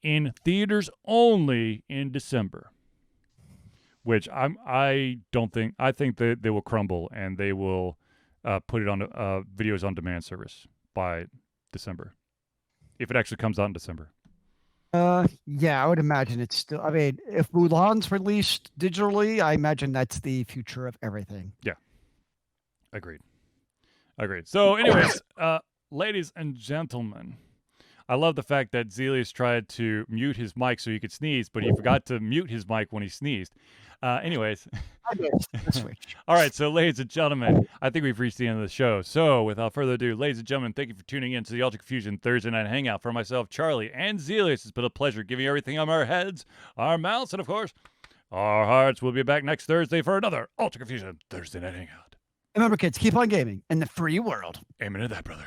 Speaker 1: in theaters only in December. Which I think that they will crumble and they will put it on videos on demand service by December. If it actually comes out in December.
Speaker 2: Yeah, I would imagine it's still. I mean, if Mulan's released digitally, I imagine that's the future of everything.
Speaker 1: Yeah. Agreed. So, anyways, ladies and gentlemen, I love the fact that Zealeus tried to mute his mic so he could sneeze, but he forgot to mute his mic when he sneezed. Anyways. All right, so ladies and gentlemen, I think we've reached the end of the show. So without further ado, ladies and gentlemen, thank you for tuning in to the Altered Confusion Thursday Night Hangout. For myself, Charlie, and Zealeus, it's been a pleasure giving you everything on our heads, our mouths, and of course, our hearts. We'll be back next Thursday for another Altered Confusion Thursday Night Hangout.
Speaker 2: Remember, kids, keep on gaming in the free world.
Speaker 1: Amen to that, brother.